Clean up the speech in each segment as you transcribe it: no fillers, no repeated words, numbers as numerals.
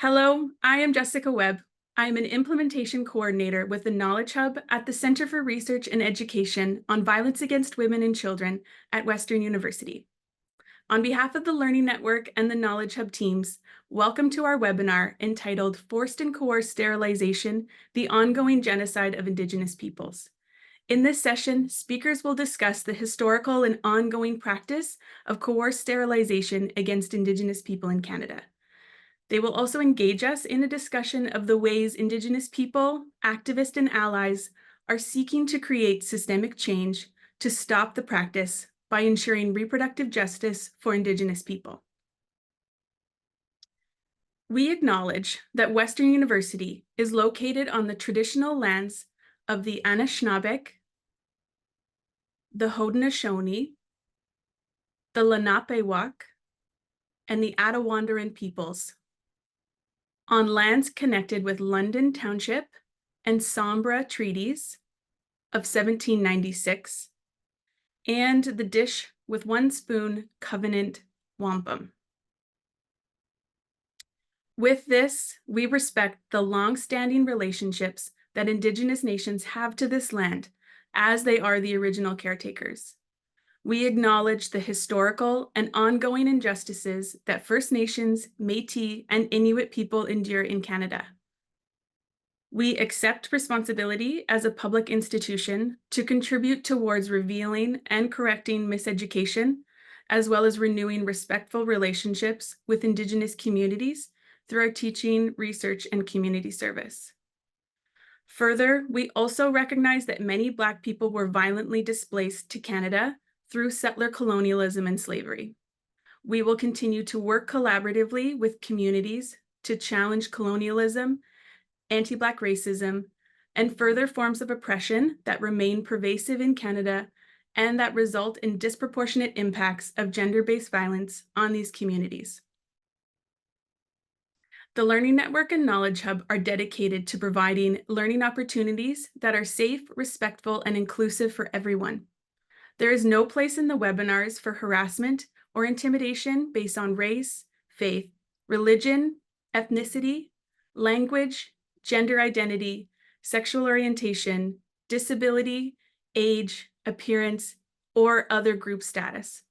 Hello, I am Jessica Webb. I am an implementation coordinator with the Knowledge Hub at the Center for Research and Education on Violence Against Women and Children at Western University. On behalf of the Learning Network and the Knowledge Hub teams, welcome to our webinar entitled Forced and Coerced Sterilization, the Ongoing Genocide of Indigenous Peoples. In this session, speakers will discuss the historical and ongoing practice of coerced sterilization against Indigenous people in Canada. They will also engage us in a discussion of the ways Indigenous people, activists, and allies are seeking to create systemic change to stop the practice by ensuring reproductive justice for Indigenous people. We acknowledge that Western University is located on the traditional lands of the Anishinaabe, the Haudenosaunee, the Lenape-Wak, and the Attawandaron peoples, on lands connected with London Township and Sombra treaties of 1796, and the Dish with One Spoon Covenant Wampum. With this, we respect the long-standing relationships that Indigenous nations have to this land, as they are the original caretakers. We acknowledge the historical and ongoing injustices that First Nations, Métis, and Inuit people endure in Canada. We accept responsibility as a public institution to contribute towards revealing and correcting miseducation, as well as renewing respectful relationships with Indigenous communities through our teaching, research, and community service. Further, we also recognize that many Black people were violently displaced to Canada through settler colonialism and slavery. We will continue to work collaboratively with communities to challenge colonialism, anti-Black racism, and further forms of oppression that remain pervasive in Canada and that result in disproportionate impacts of gender-based violence on these communities. The Learning Network and Knowledge Hub are dedicated to providing learning opportunities that are safe, respectful, and inclusive for everyone. There is no place in the webinars for harassment or intimidation based on race, faith, religion, ethnicity, language, gender identity, sexual orientation, disability, age, appearance, or other group status.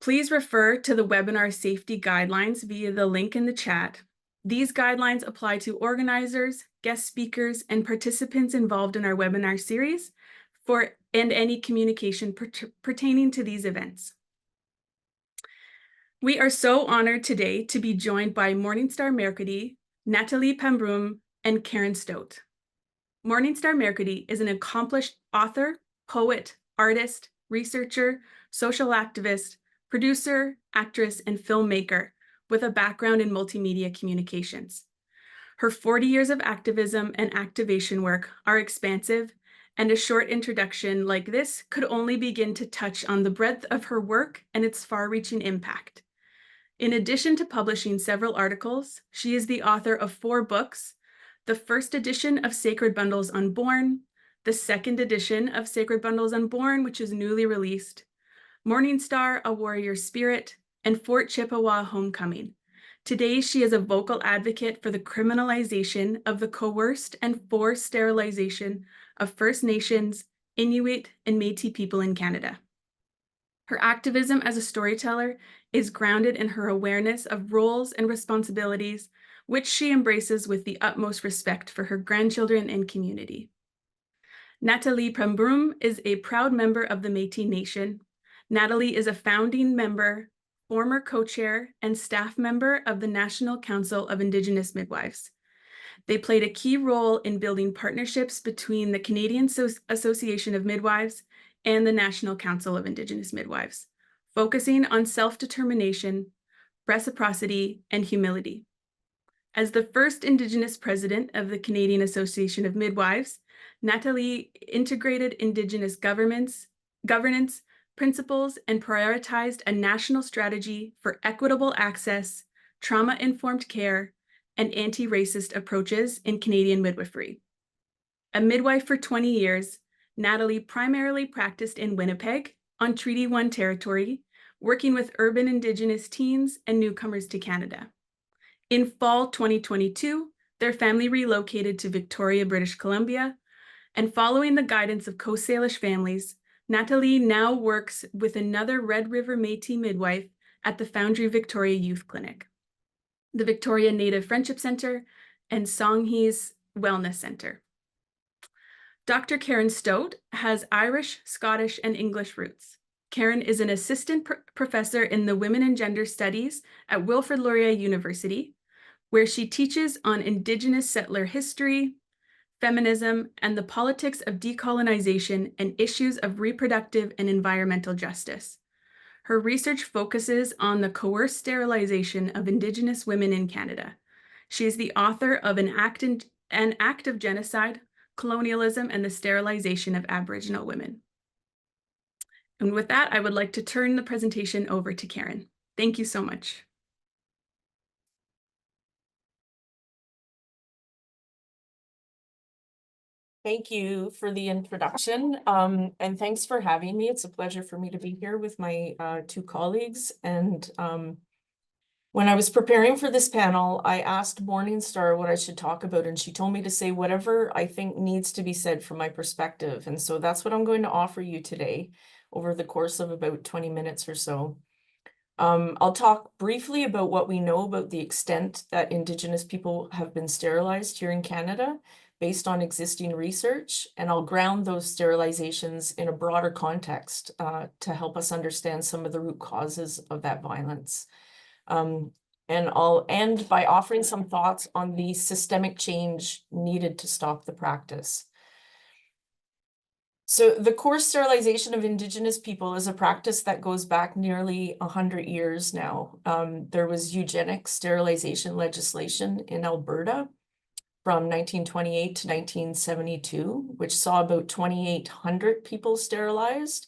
Please refer to the webinar safety guidelines via the link in the chat. These guidelines apply to organizers, guest speakers, and participants involved in our webinar series and any communication pertaining to these events. We are so honored today to be joined by Morningstar Mercredi, Nathalie Pambroum, and Karen Stote. Morningstar Mercredi is an accomplished author, poet, artist, researcher, social activist, producer, actress, and filmmaker with a background in multimedia communications. Her 40 years of activism and activation work are expansive, and a short introduction like this could only begin to touch on the breadth of her work and its far-reaching impact. In addition to publishing several articles, she is the author of 4 books: the first edition of Sacred Bundles Unborn, the second edition of Sacred Bundles Unborn, which is newly released, Morningstar, A Warrior Spirit, and Fort Chippewa Homecoming. Today, she is a vocal advocate for the criminalization of the coerced and forced sterilization of First Nations, Inuit, and Métis people in Canada. Her activism as a storyteller is grounded in her awareness of roles and responsibilities, which she embraces with the utmost respect for her grandchildren and community. Nathalie Pambroum is a proud member of the Métis Nation. Nathalie is a founding member, former co-chair, and staff member of the National Council of Indigenous Midwives. They played a key role in building partnerships between the Canadian Association of Midwives and the National Council of Indigenous Midwives, focusing on self-determination, reciprocity, and humility. As the first Indigenous president of the Canadian Association of Midwives, Nathalie integrated Indigenous governance principles and prioritized a national strategy for equitable access, trauma-informed care, and anti-racist approaches in Canadian midwifery. A midwife for 20 years, Nathalie primarily practiced in Winnipeg on Treaty 1 territory, working with urban Indigenous teens and newcomers to Canada. In fall 2022, their family relocated to Victoria, British Columbia, and following the guidance of Coast Salish families, Natalie now works with another Red River Métis midwife at the Foundry Victoria Youth Clinic, the Victoria Native Friendship Centre, and Songhees Wellness Centre. Dr. Karen Stout has Irish, Scottish, and English roots. Karen is an assistant professor in the Women and Gender Studies at Wilfrid Laurier University, where she teaches on Indigenous settler history, feminism, and the politics of decolonization and issues of reproductive and environmental justice. Her research focuses on the coerced sterilization of Indigenous women in Canada. She is the author of An Act of Genocide, Colonialism, and the Sterilization of Aboriginal Women. And with that, I would like to turn the presentation over to Karen. Thank you so much. Thank you for the introduction, and thanks for having me. It's a pleasure for me to be here with my two colleagues. And when I was preparing for this panel, I asked Morningstar what I should talk about, and she told me to say whatever I think needs to be said from my perspective. And so that's what I'm going to offer you today over the course of about 20 minutes or so. I'll talk briefly about what we know about the extent that Indigenous people have been sterilized here in Canada based on existing research, and I'll ground those sterilizations in a broader context to help us understand some of the root causes of that violence. And I'll end by offering some thoughts on the systemic change needed to stop the practice. So the coerced sterilization of Indigenous people is a practice that goes back nearly 100 years now. There was eugenic sterilization legislation in Alberta from 1928 to 1972, which saw about 2,800 people sterilized.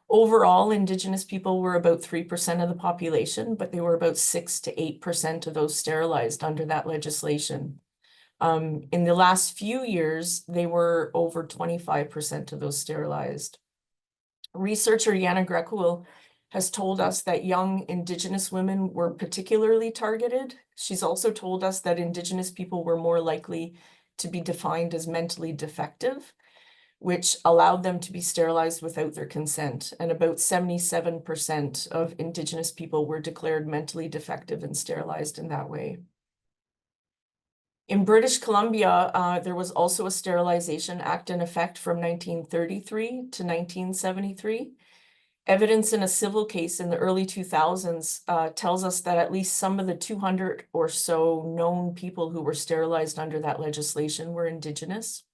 Overall, Indigenous people were about 3% of the population, but they were about 6 to 8% of those sterilized under that legislation. In the last few years, they were over 25% of those sterilized. Researcher Yana Greco has told us that young Indigenous women were particularly targeted. She's also told us that Indigenous people were more likely to be defined as mentally defective, which allowed them to be sterilized without their consent. And about 77% of Indigenous people were declared mentally defective and sterilized in that way. In British Columbia, there was also a Sterilization Act in effect from 1933 to 1973. Evidence in a civil case in the early 2000s tells us that at least some of the 200 or so known people who were sterilized under that legislation were Indigenous.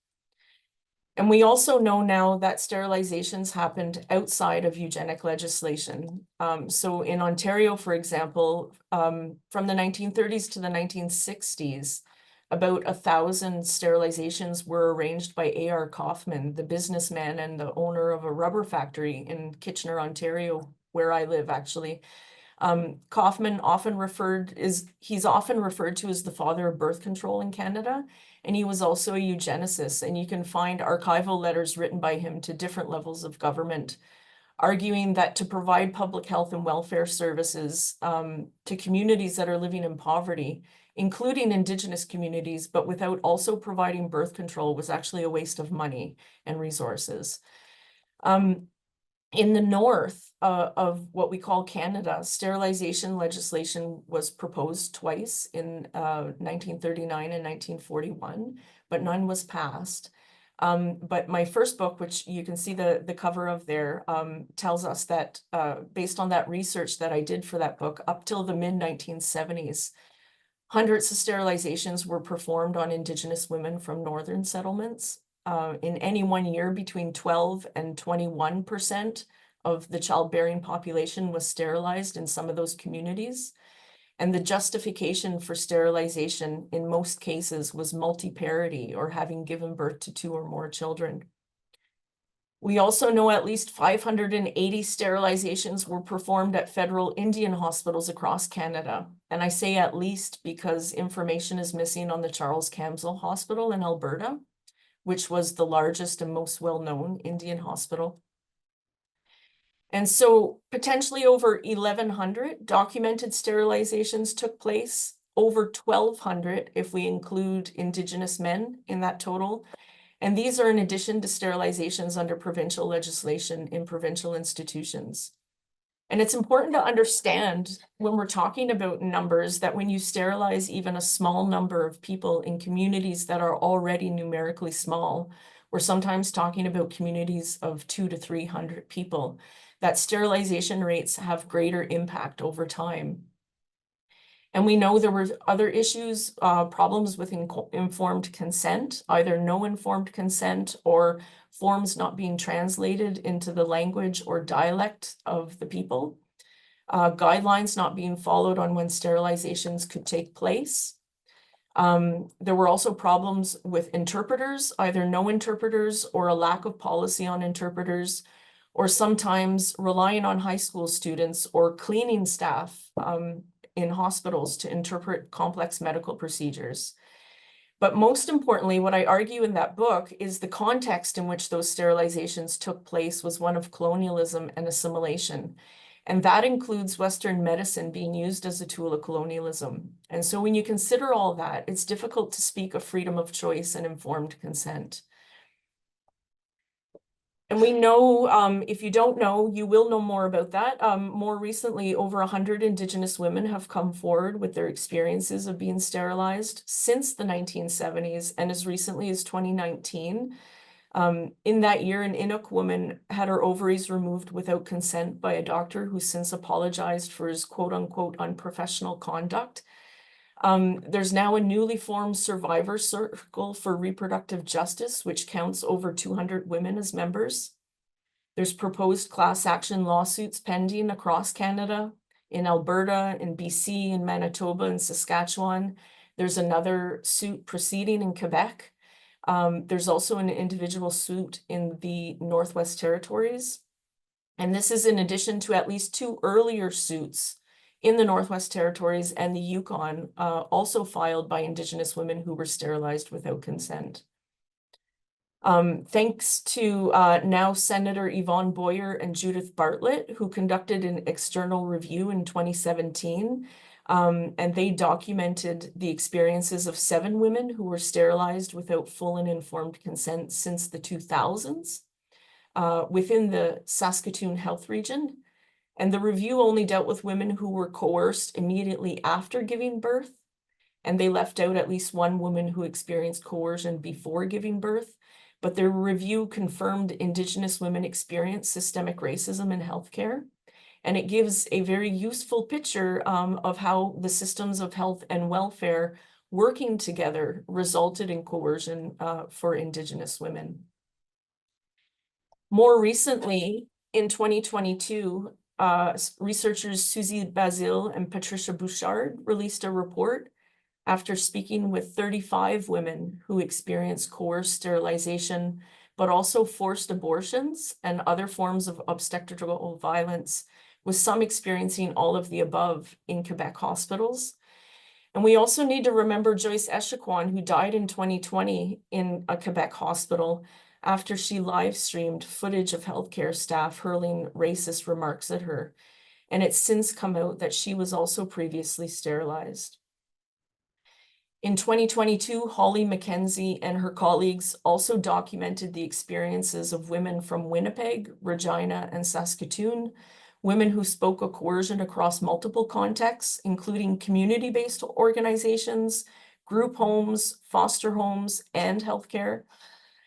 And we also know now that sterilizations happened outside of eugenic legislation. So in Ontario, for example, from the 1930s to the 1960s, about 1,000 sterilizations were arranged by A.R. Kaufman, the businessman and the owner of a rubber factory in Kitchener, Ontario, where I live actually. Kaufman he's often referred to as the father of birth control in Canada, and he was also a eugenicist, and you can find archival letters written by him to different levels of government, arguing that to provide public health and welfare services to communities that are living in poverty, including Indigenous communities, but without also providing birth control was actually a waste of money and resources. In the north of what we call Canada, sterilization legislation was proposed twice in 1939 and 1941, but none was passed. But my first book, which you can see the cover of there, tells us that based on that research that I did for that book, up till the mid-1970s, hundreds of sterilizations were performed on Indigenous women from northern settlements. In any one year, between 12 and 21% of the childbearing population was sterilized in some of those communities. And the justification for sterilization in most cases was multiparity, or having given birth to 2 or more children. We also know at least 580 sterilizations were performed at federal Indian hospitals across Canada. And I say at least because information is missing on the Charles Camsell Hospital in Alberta, which was the largest and most well-known Indian hospital. And so potentially over 1,100 documented sterilizations took place over 1,200 if we include Indigenous men in that total. And these are in addition to sterilizations under provincial legislation in provincial institutions. And it's important to understand when we're talking about numbers that when you sterilize even a small number of people in communities that are already numerically small, we're sometimes talking about communities of 200 to 300 people, that sterilization rates have greater impact over time. And we know there were other issues, problems with informed consent, either no informed consent or forms not being translated into the language or dialect of the people, guidelines not being followed on when sterilizations could take place. There were also problems with interpreters, either no interpreters or a lack of policy on interpreters, or sometimes relying on high school students or cleaning staff in hospitals to interpret complex medical procedures. But most importantly, what I argue in that book is the context in which those sterilizations took place was one of colonialism and assimilation. And that includes Western medicine being used as a tool of colonialism. And so when you consider all that, it's difficult to speak of freedom of choice and informed consent. And we know, if you don't know, you will know more about that. More recently, over 100 Indigenous women have come forward with their experiences of being sterilized since the 1970s and as recently as 2019. In that year, an Inuk woman had her ovaries removed without consent by a doctor who since apologized for his quote unquote unprofessional conduct. There's now a newly formed survivor circle for reproductive justice, which counts over 200 women as members. There's proposed class action lawsuits pending across Canada, in Alberta, in BC, in Manitoba, and Saskatchewan. There's another suit proceeding in Quebec. There's also an individual suit in the Northwest Territories. And this is in addition to at least 2 earlier suits in the Northwest Territories and the Yukon, also filed by Indigenous women who were sterilized without consent. Thanks to now Senator Yvonne Boyer and Judith Bartlett, who conducted an external review in 2017, and they documented the experiences of 7 women who were sterilized without full and informed consent since the 2000s within the Saskatoon Health Region. And the review only dealt with women who were coerced immediately after giving birth, and they left out at least 1 woman who experienced coercion before giving birth. But their review confirmed Indigenous women experience systemic racism in healthcare. And it gives a very useful picture of how the systems of health and welfare working together resulted in coercion for Indigenous women. More recently, in 2022, researchers Susie Bazil and Patricia Bouchard released a report after speaking with 35 women who experienced coerced sterilization, but also forced abortions and other forms of obstetrical violence, with some experiencing all of the above in Quebec hospitals. And we also need to remember Joyce Echaquan, who died in 2020 in a Quebec hospital after she live streamed footage of healthcare staff hurling racist remarks at her. And it's since come out that she was also previously sterilized. In 2022, Holly McKenzie and her colleagues also documented the experiences of women from Winnipeg, Regina, and Saskatoon, women who spoke of coercion across multiple contexts, including community-based organizations, group homes, foster homes, and healthcare.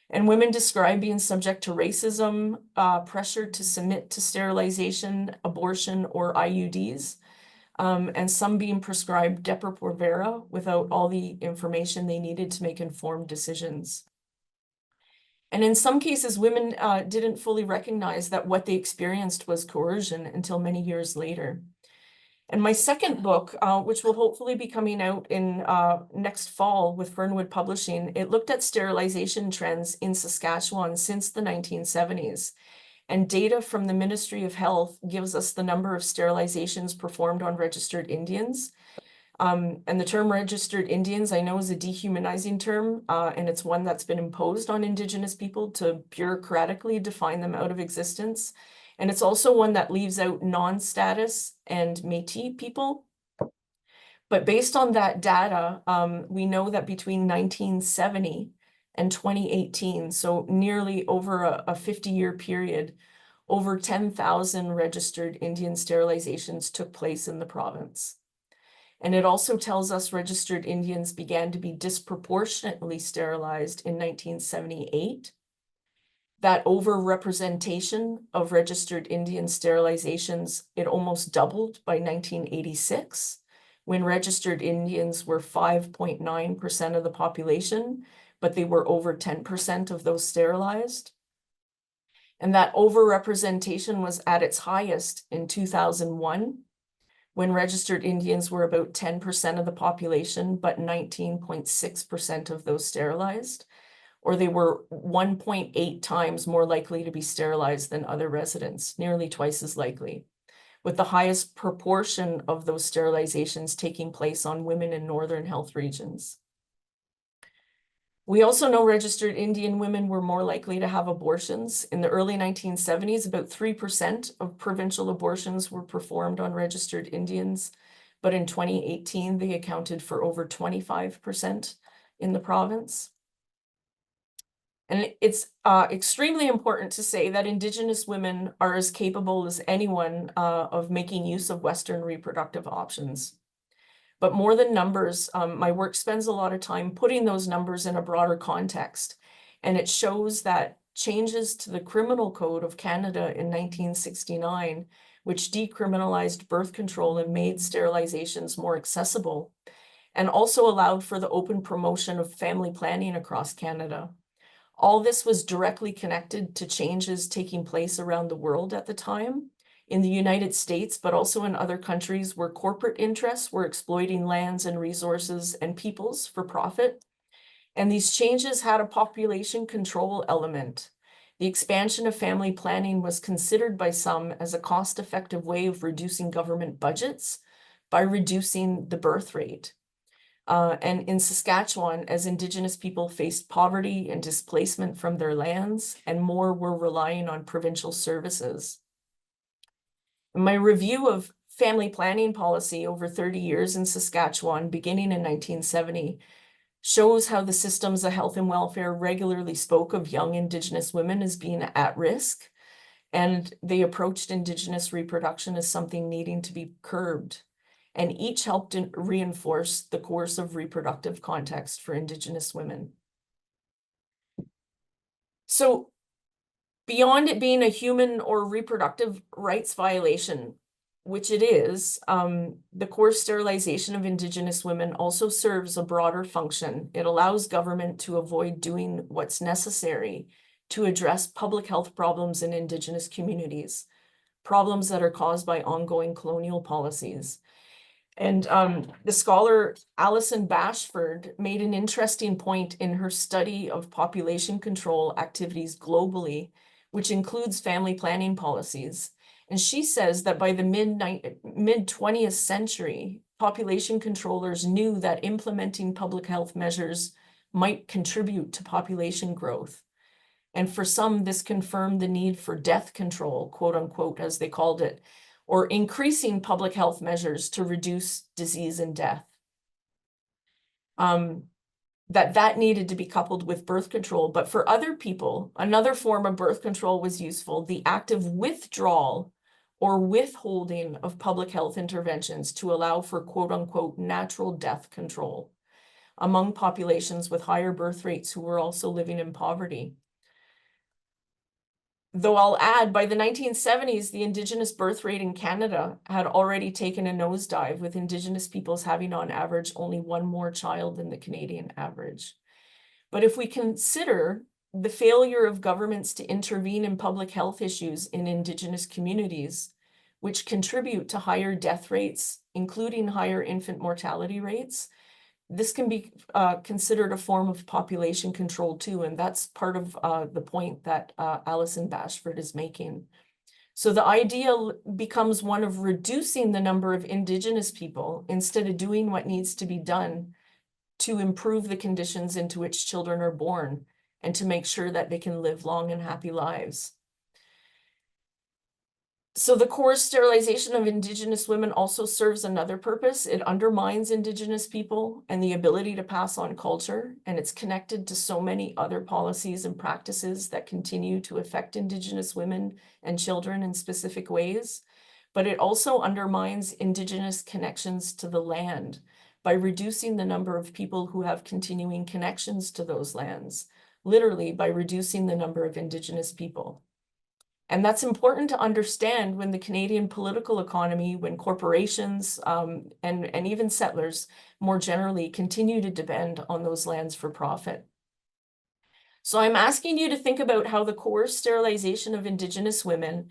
And women described being subject to racism, pressure to submit to sterilization, abortion, or IUDs. And some being prescribed Depo-Provera without all the information they needed to make informed decisions. And in some cases, women didn't fully recognize that what they experienced was coercion until many years later. And my second book, which will hopefully be coming out in next fall with Fernwood Publishing, it looked at sterilization trends in Saskatchewan since the 1970s. And data from the Ministry of Health gives us the number of sterilizations performed on registered Indians. And the term registered Indians, I know, is a dehumanizing term, and it's one that's been imposed on Indigenous people to bureaucratically define them out of existence. And it's also one that leaves out non-status and Métis people. But based on that data, we know that between 1970 and 2018, so nearly over a 50-year period, over 10,000 registered Indian sterilizations took place in the province. And it also tells us registered Indians began to be disproportionately sterilized in 1978. That overrepresentation of registered Indian sterilizations, it almost doubled by 1986, when registered Indians were 5.9% of the population, but they were over 10% of those sterilized. And that overrepresentation was at its highest in 2001, when registered Indians were about 10% of the population, but 19.6% of those sterilized, or they were 1.8 times more likely to be sterilized than other residents, nearly twice as likely, with the highest proportion of those sterilizations taking place on women in northern health regions. We also know registered Indian women were more likely to have abortions. In the early 1970s, about 3% of provincial abortions were performed on registered Indians, but in 2018, they accounted for over 25% in the province. And it's extremely important to say that Indigenous women are as capable as anyone of making use of Western reproductive options. But more than numbers, my work spends a lot of time putting those numbers in a broader context. And it shows that changes to the Criminal Code of Canada in 1969, which decriminalized birth control and made sterilizations more accessible, and also allowed for the open promotion of family planning across Canada. All this was directly connected to changes taking place around the world at the time, in the United States, but also in other countries where corporate interests were exploiting lands and resources and peoples for profit. And these changes had a population control element. The expansion of family planning was considered by some as a cost-effective way of reducing government budgets by reducing the birth rate. And in Saskatchewan, as Indigenous people faced poverty and displacement from their lands, and more were relying on provincial services. My review of family planning policy over 30 years in Saskatchewan, beginning in 1970, shows how the systems of health and welfare regularly spoke of young Indigenous women as being at risk, and they approached Indigenous reproduction as something needing to be curbed. And each helped reinforce the coercive reproductive context for Indigenous women. So beyond it being a human or reproductive rights violation, which it is, the coerced sterilization of Indigenous women also serves a broader function. It allows government to avoid doing what's necessary to address public health problems in Indigenous communities, problems that are caused by ongoing colonial policies. And the scholar Alison Bashford made an interesting point in her study of population control activities globally, which includes family planning policies. And she says that by the mid-20th century, population controllers knew that implementing public health measures might contribute to population growth. And for some, this confirmed the need for death control, quote unquote, as they called it, or increasing public health measures to reduce disease and death. That needed to be coupled with birth control. But for other people, another form of birth control was useful, the active withdrawal or withholding of public health interventions to allow for quote unquote natural death control among populations with higher birth rates who were also living in poverty. Though I'll add, by the 1970s, the Indigenous birth rate in Canada had already taken a nosedive, with Indigenous peoples having on average only one more child than the Canadian average. But if we consider the failure of governments to intervene in public health issues in Indigenous communities, which contribute to higher death rates, including higher infant mortality rates, this can be considered a form of population control too, and that's part of the point that Alison Bashford is making. So the idea becomes one of reducing the number of Indigenous people instead of doing what needs to be done to improve the conditions into which children are born and to make sure that they can live long and happy lives. So the coerced sterilization of Indigenous women also serves another purpose. It undermines Indigenous people and the ability to pass on culture, and it's connected to so many other policies and practices that continue to affect Indigenous women and children in specific ways. But it also undermines Indigenous connections to the land by reducing the number of people who have continuing connections to those lands, literally by reducing the number of Indigenous people. And that's important to understand when the Canadian political economy, when corporations and even settlers more generally continue to depend on those lands for profit. So I'm asking you to think about how the coerced sterilization of Indigenous women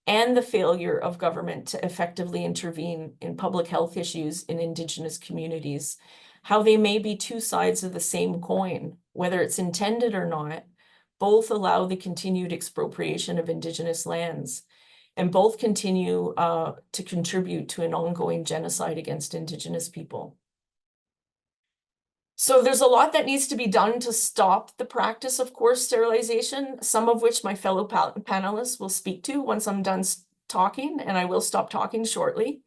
and the failure of government to effectively intervene in public health issues in Indigenous communities, how they may be two sides of the same coin, whether it's intended or not. Both allow the continued expropriation of Indigenous lands, and both continue to contribute to an ongoing genocide against Indigenous people. So there's a lot that needs to be done to stop the practice of coerced sterilization, some of which my fellow panelists will speak to once I'm done talking, and I will stop talking shortly.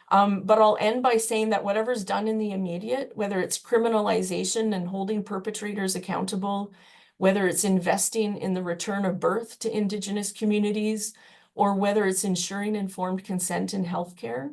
But I'll end by saying that whatever's done in the immediate, whether it's criminalization and holding perpetrators accountable, whether it's investing in the return of birth to Indigenous communities, or whether it's ensuring informed consent in healthcare,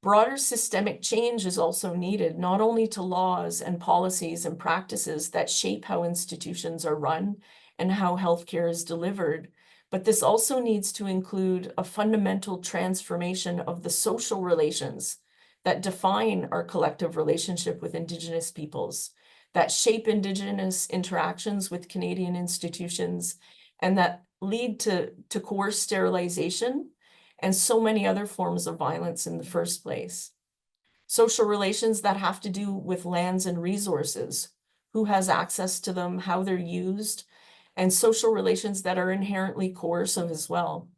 broader systemic change is also needed, not only to laws and policies and practices that shape how institutions are run and how healthcare is delivered, but this also needs to include a fundamental transformation of the social relations that define our collective relationship with Indigenous peoples, that shape Indigenous interactions with Canadian institutions, and that lead to coerced sterilization and so many other forms of violence in the first place. Social relations that have to do with lands and resources, who has access to them, how they're used, and social relations that are inherently coercive as well.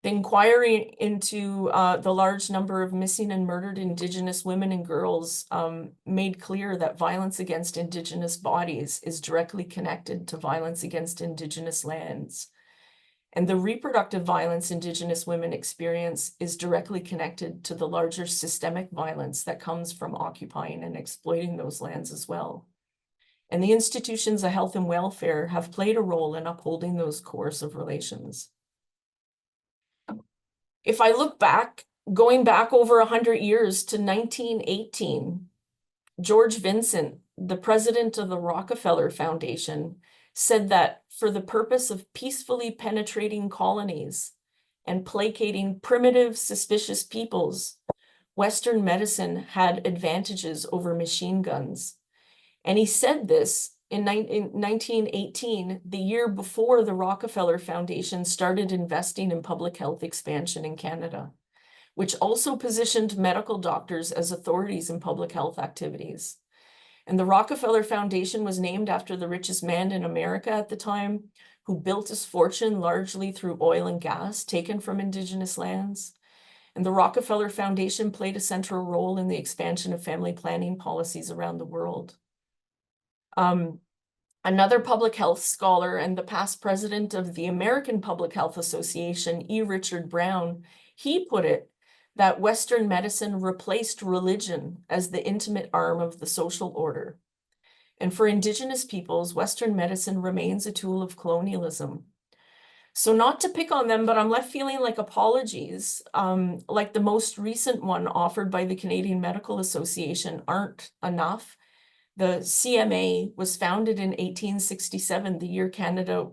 The inquiry into the large number of missing and murdered Indigenous women and girls made clear that violence against Indigenous bodies is directly connected to violence against Indigenous lands. And the reproductive violence Indigenous women experience is directly connected to the larger systemic violence that comes from occupying and exploiting those lands as well. And the institutions of health and welfare have played a role in upholding those coercive relations. If I look back, going back over 100 years to 1918, George Vincent, the president of the Rockefeller Foundation, said that for the purpose of peacefully penetrating colonies and placating primitive, suspicious peoples, Western medicine had advantages over machine guns. And he said this in 1918, the year before the Rockefeller Foundation started investing in public health expansion in Canada, which also positioned medical doctors as authorities in public health activities. And the Rockefeller Foundation was named after the richest man in America at the time, who built his fortune largely through oil and gas taken from Indigenous lands. And the Rockefeller Foundation played a central role in the expansion of family planning policies around the world. Another public health scholar and the past president of the American Public Health Association, E. Richard Brown, he put it that Western medicine replaced religion as the intimate arm of the social order. And for Indigenous peoples, Western medicine remains a tool of colonialism. So not to pick on them, but I'm left feeling like apologies, like the most recent one offered by the Canadian Medical Association, aren't enough. The CMA was founded in 1867, the year Canada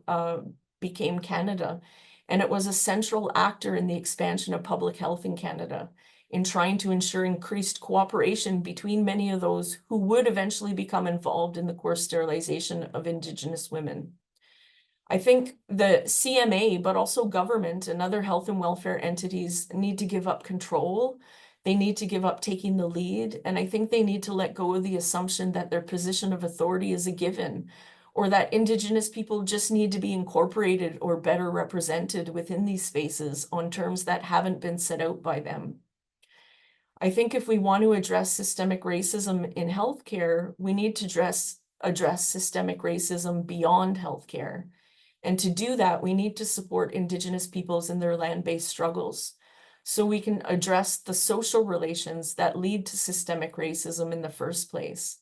became Canada, and it was a central actor in the expansion of public health in Canada, in trying to ensure increased cooperation between many of those who would eventually become involved in the coerced sterilization of Indigenous women. I think the CMA, but also government and other health and welfare entities, need to give up control. They need to give up taking the lead. And I think they need to let go of the assumption that their position of authority is a given, or that Indigenous people just need to be incorporated or better represented within these spaces on terms that haven't been set out by them. I think if we want to address systemic racism in healthcare, we need to address systemic racism beyond healthcare. And to do that, we need to support Indigenous peoples in their land-based struggles, so we can address the social relations that lead to systemic racism in the first place.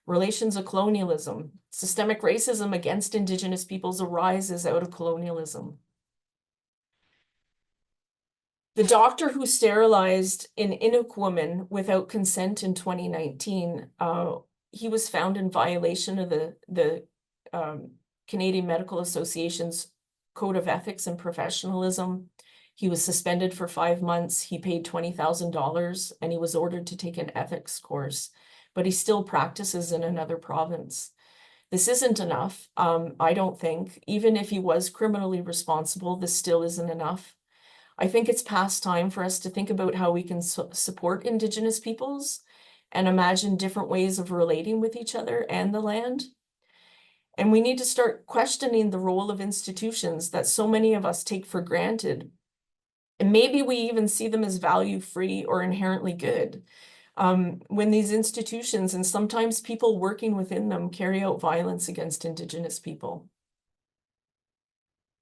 Relations of colonialism. Systemic racism against Indigenous peoples arises out of colonialism. The doctor who sterilized an Inuk woman without consent in 2019, he was found in violation of the Canadian Medical Association's Code of Ethics and Professionalism. He was suspended for 5 months. He paid $20,000 and he was ordered to take an ethics course, but he still practices in another province. This isn't enough, I don't think. Even if he was criminally responsible, this still isn't enough. I think it's past time for us to think about how we can support Indigenous peoples and imagine different ways of relating with each other and the land. And we need to start questioning the role of institutions that so many of us take for granted. And maybe we even see them as value-free or inherently good. When these institutions and sometimes people working within them carry out violence against Indigenous people.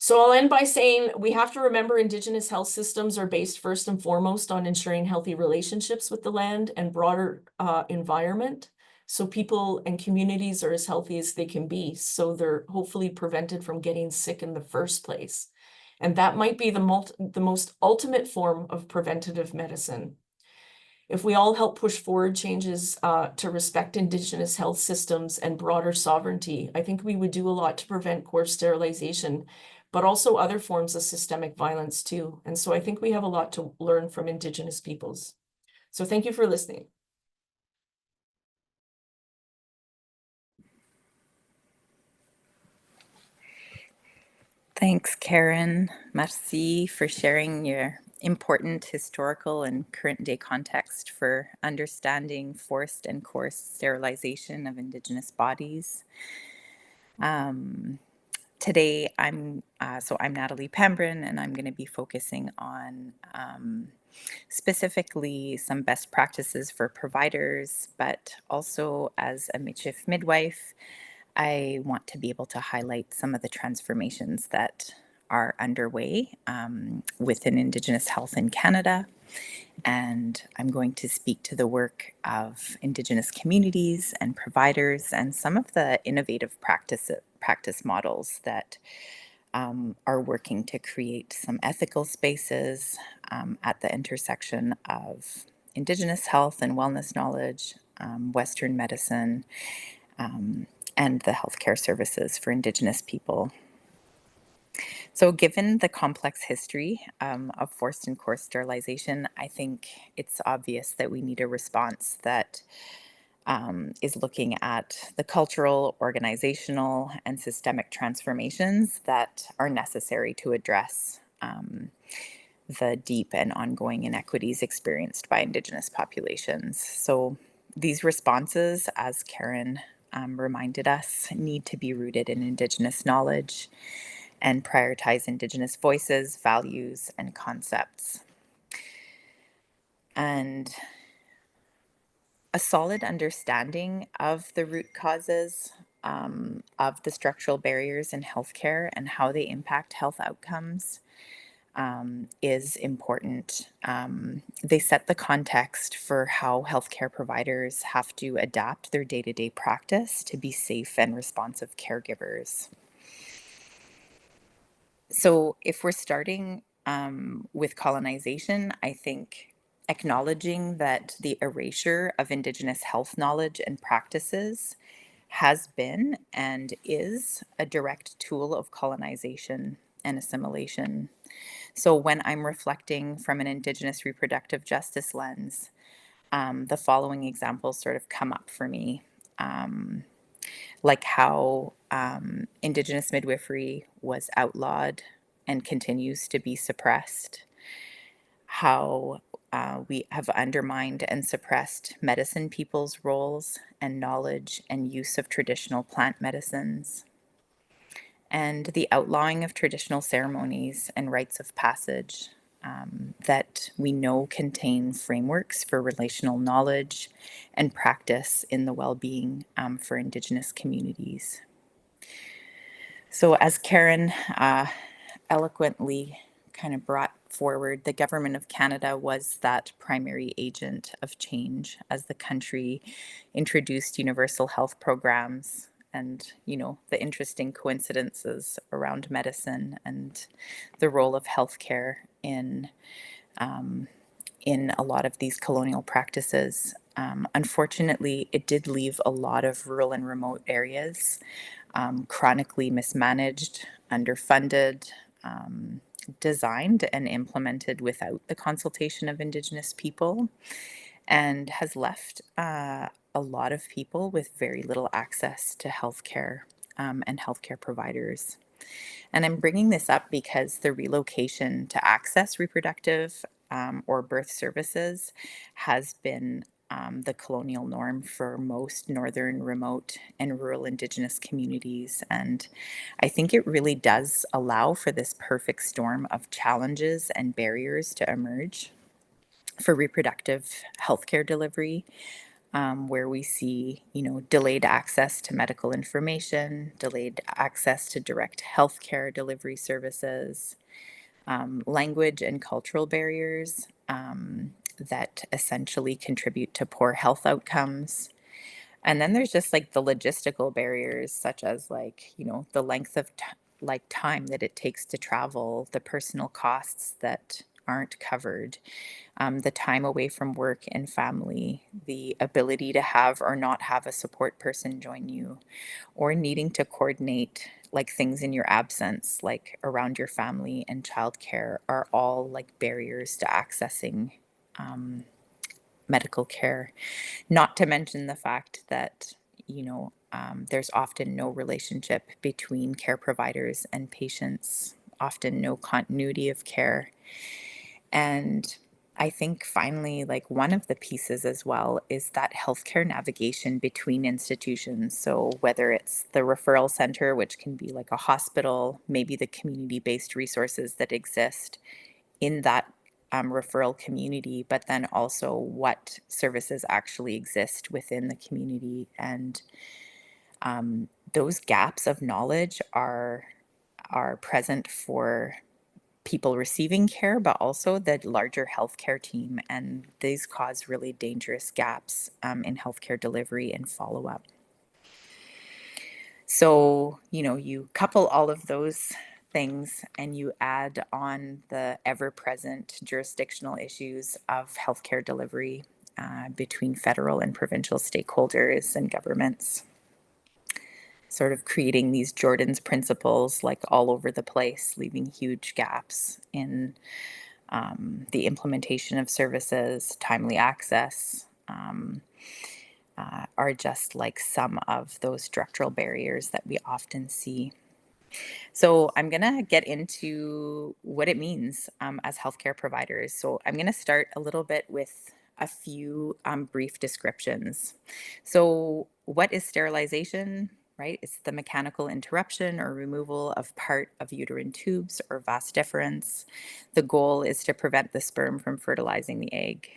So I'll end by saying we have to remember Indigenous health systems are based first and foremost on ensuring healthy relationships with the land and broader environment. So people and communities are as healthy as they can be. So they're hopefully prevented from getting sick in the first place. And that might be the most ultimate form of preventative medicine. If we all help push forward changes to respect Indigenous health systems and broader sovereignty, I think we would do a lot to prevent coerced sterilization, but also other forms of systemic violence too. And so I think we have a lot to learn from Indigenous peoples. So thank you for listening. Thanks, Karen. Merci for sharing your important historical and current day context for understanding forced and coerced sterilization of Indigenous bodies. Today, I'm Natalie Pembrin, and I'm going to be focusing on specifically some best practices for providers, but also as a midwife, I want to be able to highlight some of the transformations that are underway within Indigenous health in Canada. And I'm going to speak to the work of Indigenous communities and providers and some of the innovative practice models that are working to create some ethical spaces at the intersection of Indigenous health and wellness knowledge, Western medicine, and the healthcare services for Indigenous people. So given the complex history of forced and coerced sterilization, I think it's obvious that we need a response that is looking at the cultural, organizational, and systemic transformations that are necessary to address the deep and ongoing inequities experienced by Indigenous populations. So these responses, as Karen reminded us, need to be rooted in Indigenous knowledge and prioritize Indigenous voices, values, and concepts. And a solid understanding of the root causes of the structural barriers in healthcare and how they impact health outcomes is important. They set the context for how healthcare providers have to adapt their day-to-day practice to be safe and responsive caregivers. So if we're starting with colonization, I think acknowledging that the erasure of Indigenous health knowledge and practices has been and is a direct tool of colonization and assimilation. So when I'm reflecting from an Indigenous reproductive justice lens, the following examples sort of come up for me. Like how Indigenous midwifery was outlawed and continues to be suppressed, how we have undermined and suppressed medicine people's roles and knowledge and use of traditional plant medicines, and the outlawing of traditional ceremonies and rites of passage that we know contain frameworks for relational knowledge and practice in the well-being for Indigenous communities. So as Karen eloquently kind of brought forward, the government of Canada was that primary agent of change as the country introduced universal health programs and, the interesting coincidences around medicine and the role of healthcare um, in a lot of these colonial practices. Unfortunately, it did leave a lot of rural and remote areas chronically mismanaged, underfunded, um, designed and implemented without the consultation of Indigenous people, and has left a lot of people with very little access to healthcare and healthcare providers. And I'm bringing this up because the relocation to access reproductive or birth services has been the colonial norm for most northern, remote, and rural Indigenous communities. And I think it really does allow for this perfect storm of challenges and barriers to emerge for reproductive healthcare delivery, where we see, delayed access to medical information, delayed access to direct healthcare delivery services, language and cultural barriers that essentially contribute to poor health outcomes. And then there's just like the logistical barriers, such as like, the length of time that it takes to travel, the personal costs that aren't covered, the time away from work and family, the ability to have or not have a support person join you, or needing to coordinate like things in your absence, like around your family and childcare, are all like barriers to accessing um, medical care. Not to mention the fact that, there's often no relationship between care providers and patients, often no continuity of care. And I think finally, like one of the pieces as well is that healthcare navigation between institutions. So, whether it's the referral center, which can be like a hospital, maybe the community based resources that exist in that referral community, but then also what services actually exist within the community. And those gaps of knowledge are present for people receiving care, but also the larger healthcare team. And these cause really dangerous gaps in healthcare delivery and follow up. So, you couple all of those things and you add on the ever present jurisdictional issues of healthcare delivery between federal and provincial stakeholders and governments, sort of creating these Jordan's principles like all over the place, leaving huge gaps in the implementation of services, timely access, are just like some of those structural barriers that we often see. So, I'm going to get into what it means as healthcare providers. So, I'm going to start a little bit with a few brief descriptions. So, what is sterilization? Right? It's the mechanical interruption or removal of part of uterine tubes or vas deferens. The goal is to prevent the sperm from fertilizing the egg.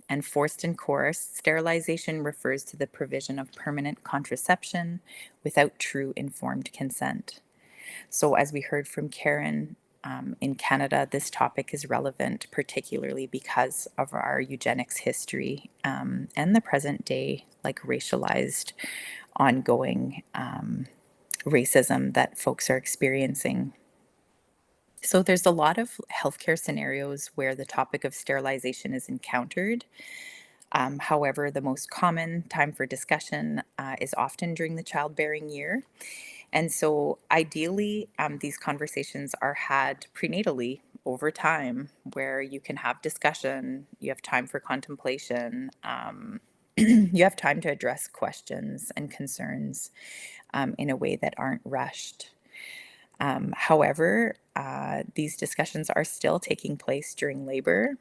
And forced and coerced sterilization refers to the provision of permanent contraception without true informed consent. So, as we heard from Karen, in Canada, this topic is relevant, particularly because of our eugenics history and the present day, like racialized, ongoing racism that folks are experiencing. So, there's a lot of healthcare scenarios where the topic of sterilization is encountered. However, the most common time for discussion is often during the childbearing year. And so, ideally, these conversations are had prenatally over time, where you can have discussion, you have time for contemplation, you have time to address questions and concerns in a way that aren't rushed. However, these discussions are still taking place during labor.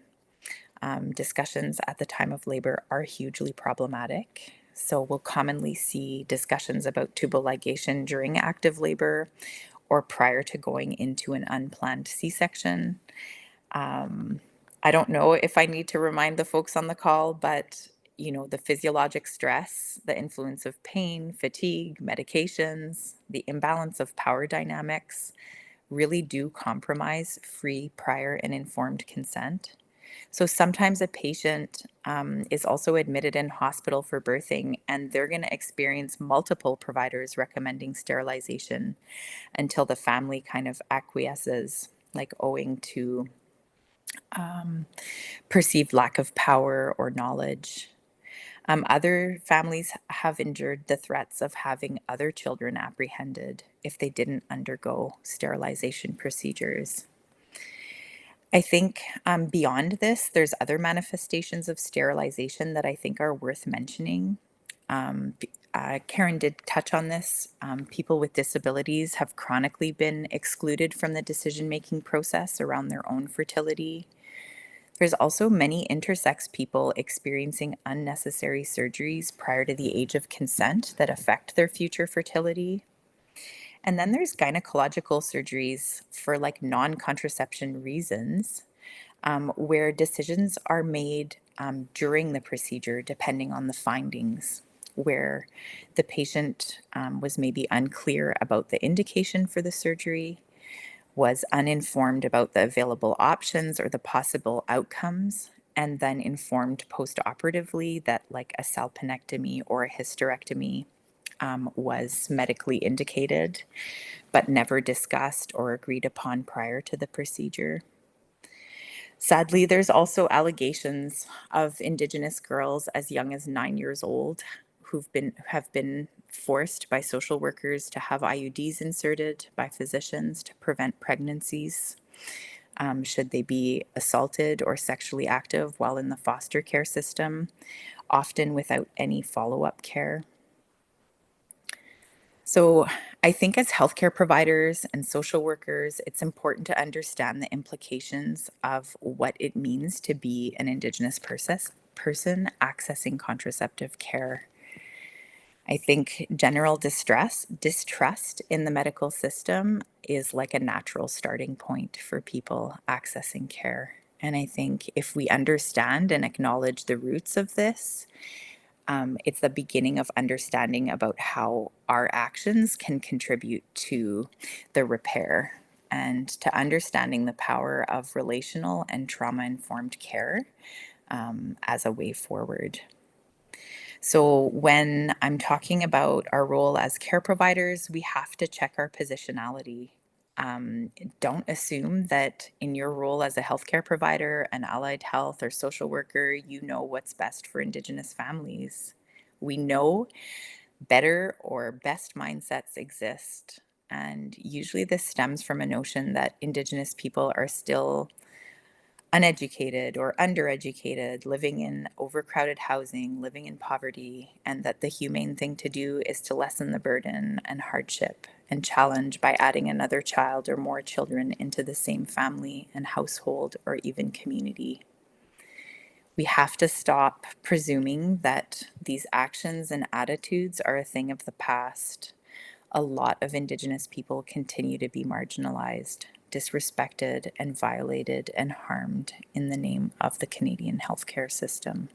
Discussions at the time of labor are hugely problematic. So, we'll commonly see discussions about tubal ligation during active labor or prior to going into an unplanned C section. I don't know if I need to remind the folks on the call, but the physiologic stress, the influence of pain, fatigue, medications, the imbalance of power dynamics really do compromise free, prior, and informed consent. So sometimes a patient is also admitted in hospital for birthing, and they're going to experience multiple providers recommending sterilization until the family kind of acquiesces, like owing to perceived lack of power or knowledge. Other families have endured the threats of having other children apprehended if they didn't undergo sterilization procedures. I think beyond this, there's other manifestations of sterilization that I think are worth mentioning. Karen did touch on this. People with disabilities have chronically been excluded from the decision-making process around their own fertility. There's also many intersex people experiencing unnecessary surgeries prior to the age of consent that affect their future fertility. And then there's gynecological surgeries for like non-contraception reasons, where decisions are made during the procedure depending on the findings, where the patient was maybe unclear about the indication for the surgery, was uninformed about the available options or the possible outcomes, and then informed post-operatively that like a salpinectomy or a hysterectomy was medically indicated, but never discussed or agreed upon prior to the procedure. Sadly, there's also allegations of Indigenous girls as young as 9 years old have been forced by social workers to have IUDs inserted by physicians to prevent pregnancies, should they be assaulted or sexually active while in the foster care system, often without any follow-up care. So I think as healthcare providers and social workers, it's important to understand the implications of what it means to be an Indigenous person accessing contraceptive care. I think general distrust in the medical system is like a natural starting point for people accessing care. And I think if we understand and acknowledge the roots of this, it's the beginning of understanding about how our actions can contribute to the repair and to understanding the power of relational and trauma-informed care as a way forward. So when I'm talking about our role as care providers, we have to check our positionality. Don't assume that in your role as a healthcare provider, an allied health or social worker, you know what's best for Indigenous families. We know better or best mindsets exist. And usually this stems from a notion that Indigenous people are still uneducated or undereducated, living in overcrowded housing, living in poverty, and that the humane thing to do is to lessen the burden and hardship and challenge by adding another child or more children into the same family and household or even community. We have to stop presuming that these actions and attitudes are a thing of the past. A lot of Indigenous people continue to be marginalized, disrespected, and violated and harmed in the name of the Canadian healthcare system.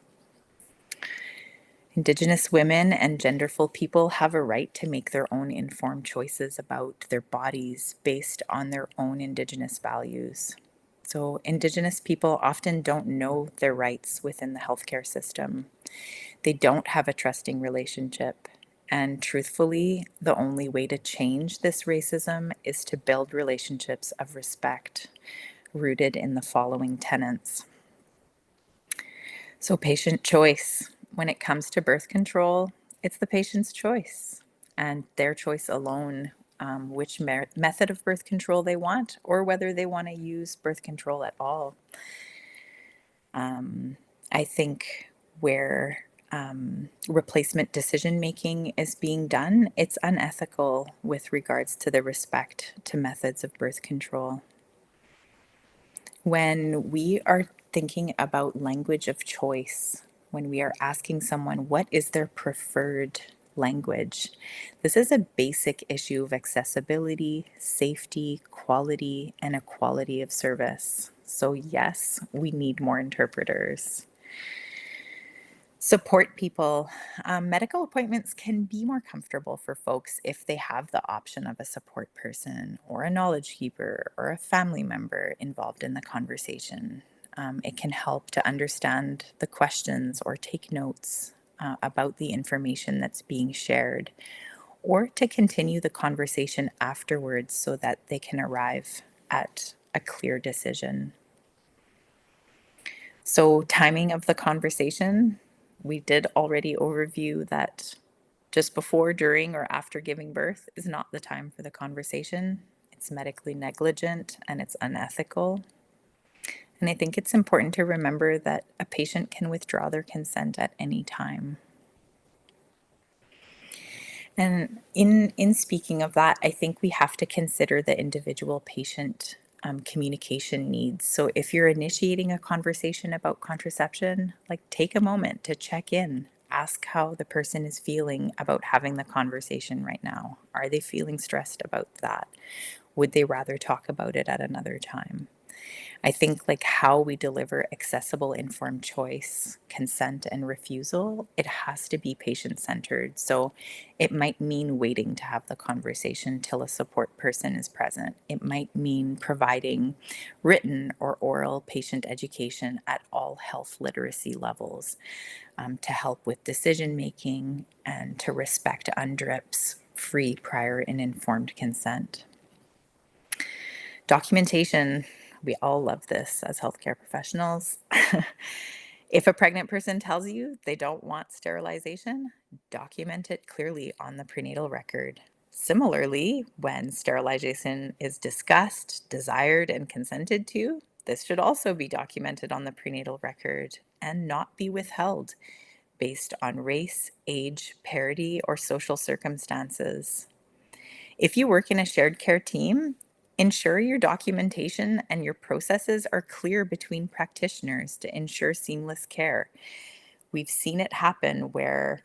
Indigenous women and genderful people have a right to make their own informed choices about their bodies based on their own Indigenous values. So Indigenous people often don't know their rights within the healthcare system. They don't have a trusting relationship. And truthfully, the only way to change this racism is to build relationships of respect rooted in the following tenets. So patient choice. When it comes to birth control, it's the patient's choice and their choice alone, which method of birth control they want or whether they want to use birth control at all. I think where replacement decision making is being done, it's unethical with regards to the respect to methods of birth control. When we are thinking about language of choice, when we are asking someone what is their preferred language, this is a basic issue of accessibility, safety, quality, and equality of service. So yes, we need more interpreters. Support people. Medical appointments can be more comfortable for folks if they have the option of a support person or a knowledge keeper or a family member involved in the conversation. It can help to understand the questions or take notes about the information that's being shared, or to continue the conversation afterwards so that they can arrive at a clear decision. So, timing of the conversation, we did already overview that just before, during, or after giving birth is not the time for the conversation. It's medically negligent and it's unethical. And I think it's important to remember that a patient can withdraw their consent at any time. And in speaking of that, I think we have to consider the individual patient communication needs. So if you're initiating a conversation about contraception, like take a moment to check in, ask how the person is feeling about having the conversation right now. Are they feeling stressed about that? Would they rather talk about it at another time? I think like how we deliver accessible informed choice, consent, and refusal, it has to be patient centered. So it might mean waiting to have the conversation till a support person is present. It might mean providing written or oral patient education at all health literacy levels to help with decision making and to respect UNDRIP's free, prior, and informed consent. Documentation, we all love this as healthcare professionals. If a pregnant person tells you they don't want sterilization, document it clearly on the prenatal record. Similarly, when sterilization is discussed, desired, and consented to, this should also be documented on the prenatal record and not be withheld based on race, age, parity, or social circumstances. If you work in a shared care team, ensure your documentation and your processes are clear between practitioners to ensure seamless care. We've seen it happen where,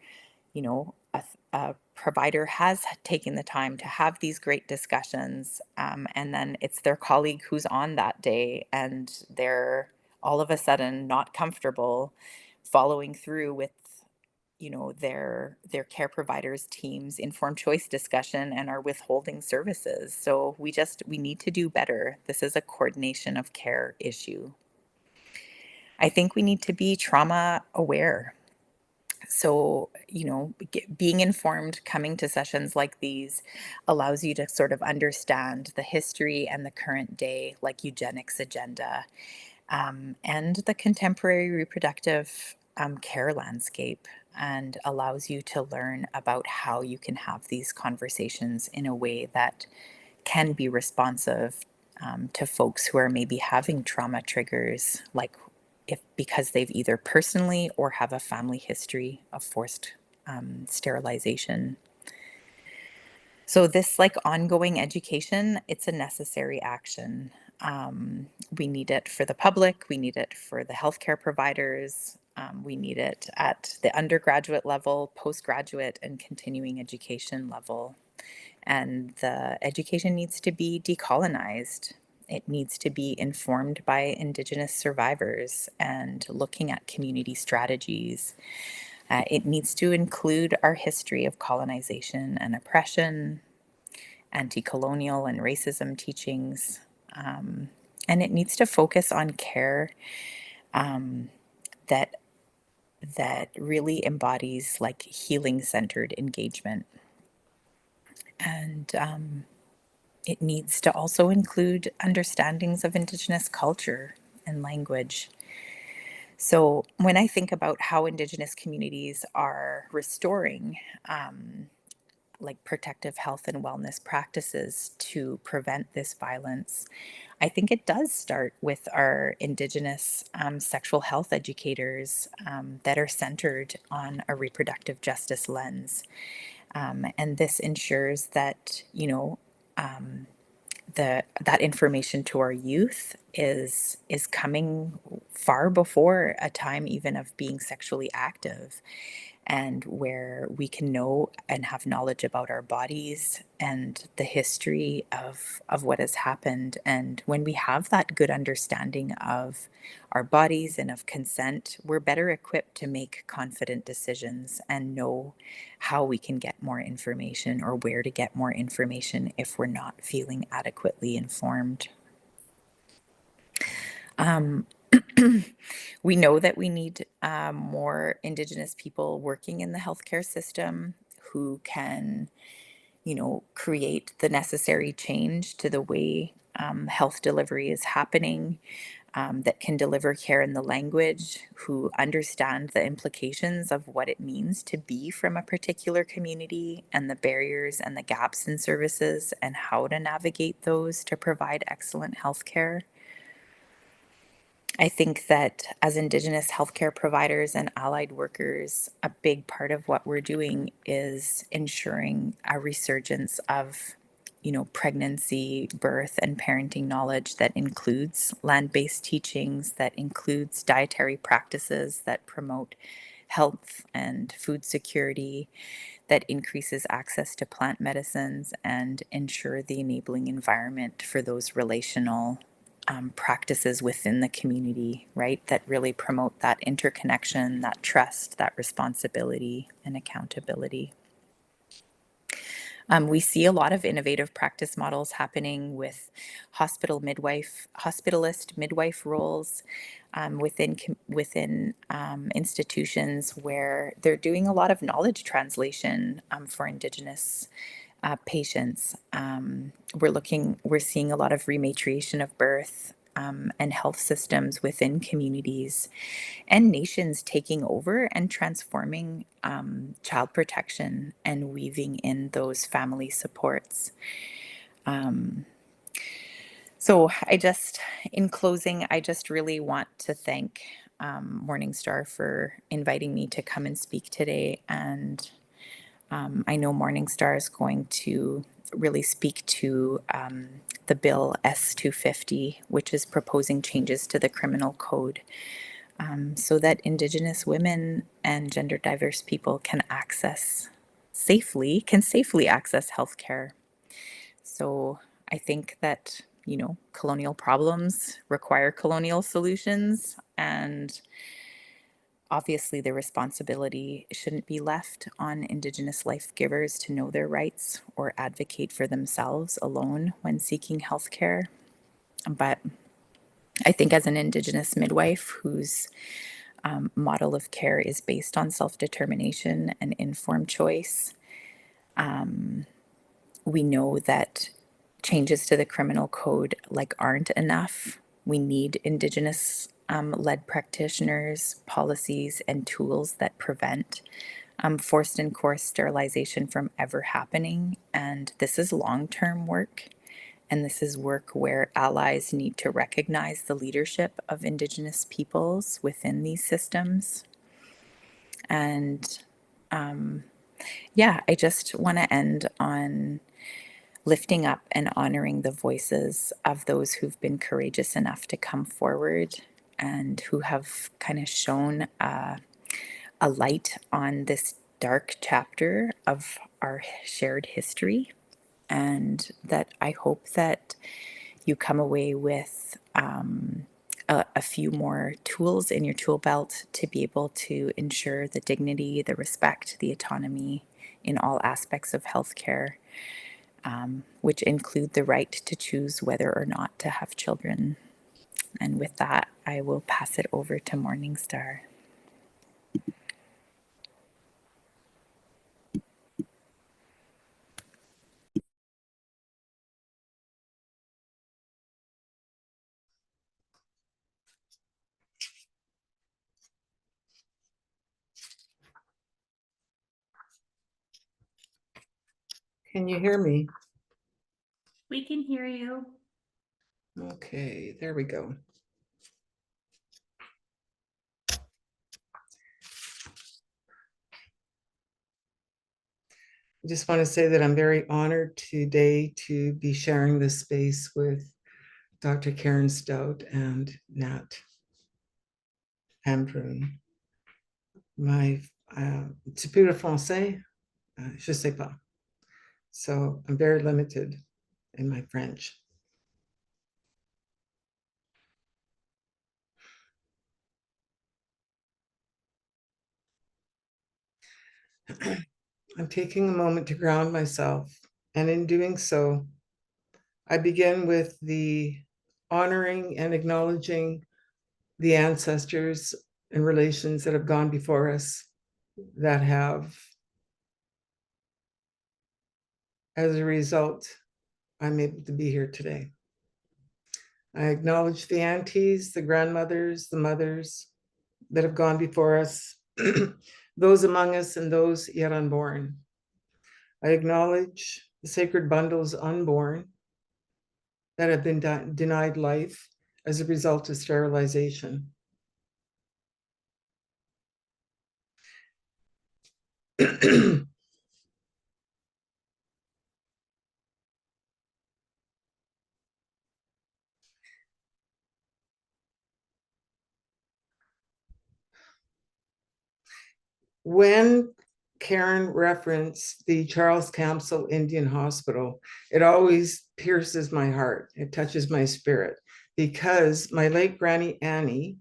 a provider has taken the time to have these great discussions, and then it's their colleague who's on that day, and they're all of a sudden not comfortable following through with their care providers team's informed choice discussion and are withholding services. So we need to do better. This is a coordination of care issue. I think we need to be trauma aware. So, being informed, coming to sessions like these allows you to sort of understand the history and the current day, like eugenics agenda, and the contemporary reproductive care landscape, and allows you to learn about how you can have these conversations in a way that can be responsive to folks who are maybe having trauma triggers, like if because they've either personally or have a family history of forced sterilization. So this like ongoing education, it's a necessary action. We need it for the public, we need it for the healthcare providers, we need it at the undergraduate level, postgraduate, and continuing education level. And the education needs to be decolonized. It needs to be informed by Indigenous survivors and looking at community strategies. It needs to include our history of colonization and oppression, anti-colonial and racism teachings, and it needs to focus on care um, that that really embodies like healing-centered engagement, and it needs to also include understandings of Indigenous culture and language. So when I think about how Indigenous communities are restoring like protective health and wellness practices to prevent this violence, I think it does start with our Indigenous sexual health educators that are centered on a reproductive justice lens. And this ensures that, that information to our youth is coming far before a time even of being sexually active, and where we can know and have knowledge about our bodies and the history of what has happened. And when we have that good understanding of our bodies and of consent, we're better equipped to make confident decisions and know how we can get more information or where to get more information if we're not feeling adequately informed. Um, we know that we need more Indigenous people working in the healthcare system who can, create the necessary change to the way health delivery is happening, that can deliver care in the language, who understand the implications of what it means to be from a particular community and the barriers and the gaps in services and how to navigate those to provide excellent health care. I think that as Indigenous healthcare providers and allied workers, a big part of what we're doing is ensuring a resurgence of, pregnancy, birth, and parenting knowledge that includes land-based teachings, that includes dietary practices that promote health and food security, that increases access to plant medicines and ensure the enabling environment for those relational practices within the community, right? That really promote that interconnection, that trust, that responsibility and accountability. We see a lot of innovative practice models happening with hospitalist midwife roles within institutions where they're doing a lot of knowledge translation for Indigenous patients. We're seeing a lot of rematriation of birth and health systems within communities and nations taking over and transforming child protection and weaving in those family supports. So in closing, I just really want to thank Morningstar for inviting me to come and speak today. And I know Morningstar is going to really speak to the bill S250, which is proposing changes to the criminal code so that Indigenous women and gender diverse people can safely access healthcare. So I think that, colonial problems require colonial solutions, and obviously the responsibility shouldn't be left on Indigenous life givers to know their rights or advocate for themselves alone when seeking healthcare. But I think as an Indigenous midwife whose model of care is based on self-determination and informed choice, we know that changes to the criminal code aren't enough. We Indigenous led practitioners, policies, and tools that prevent forced and coerced sterilization from ever happening. And this is long-term work. And this is work where allies need to recognize the leadership of Indigenous peoples within these systems. And I just want to end on lifting up and honoring the voices of those who've been courageous enough to come forward and who have kind of shown a light on this dark chapter of our shared history. And that I hope that you come away with a few more tools in your tool belt to be able to ensure the dignity, the respect, the autonomy in all aspects of healthcare, which include the right to choose whether or not to have children. And with that, I will pass it over to Morningstar. Can you hear me? We can hear you. Okay, there we go. I just want to say that I'm very honored today to be sharing this space with Dr. Karen Stout and Nat Pembroom. Tu peux le français? Je sais pas. So I'm very limited in my French. I'm taking a moment to ground myself, and in doing so, I begin with the honoring and acknowledging the ancestors and relations that have gone before us, that have, as a result, I'm able to be here today. I acknowledge the aunties, the grandmothers, the mothers that have gone before us, those among us and those yet unborn. I acknowledge the sacred bundles unborn that have been denied life as a result of sterilization. When Karen referenced the Charles Camsell Indian Hospital, it always pierces my heart. It touches my spirit because my late Granny Annie,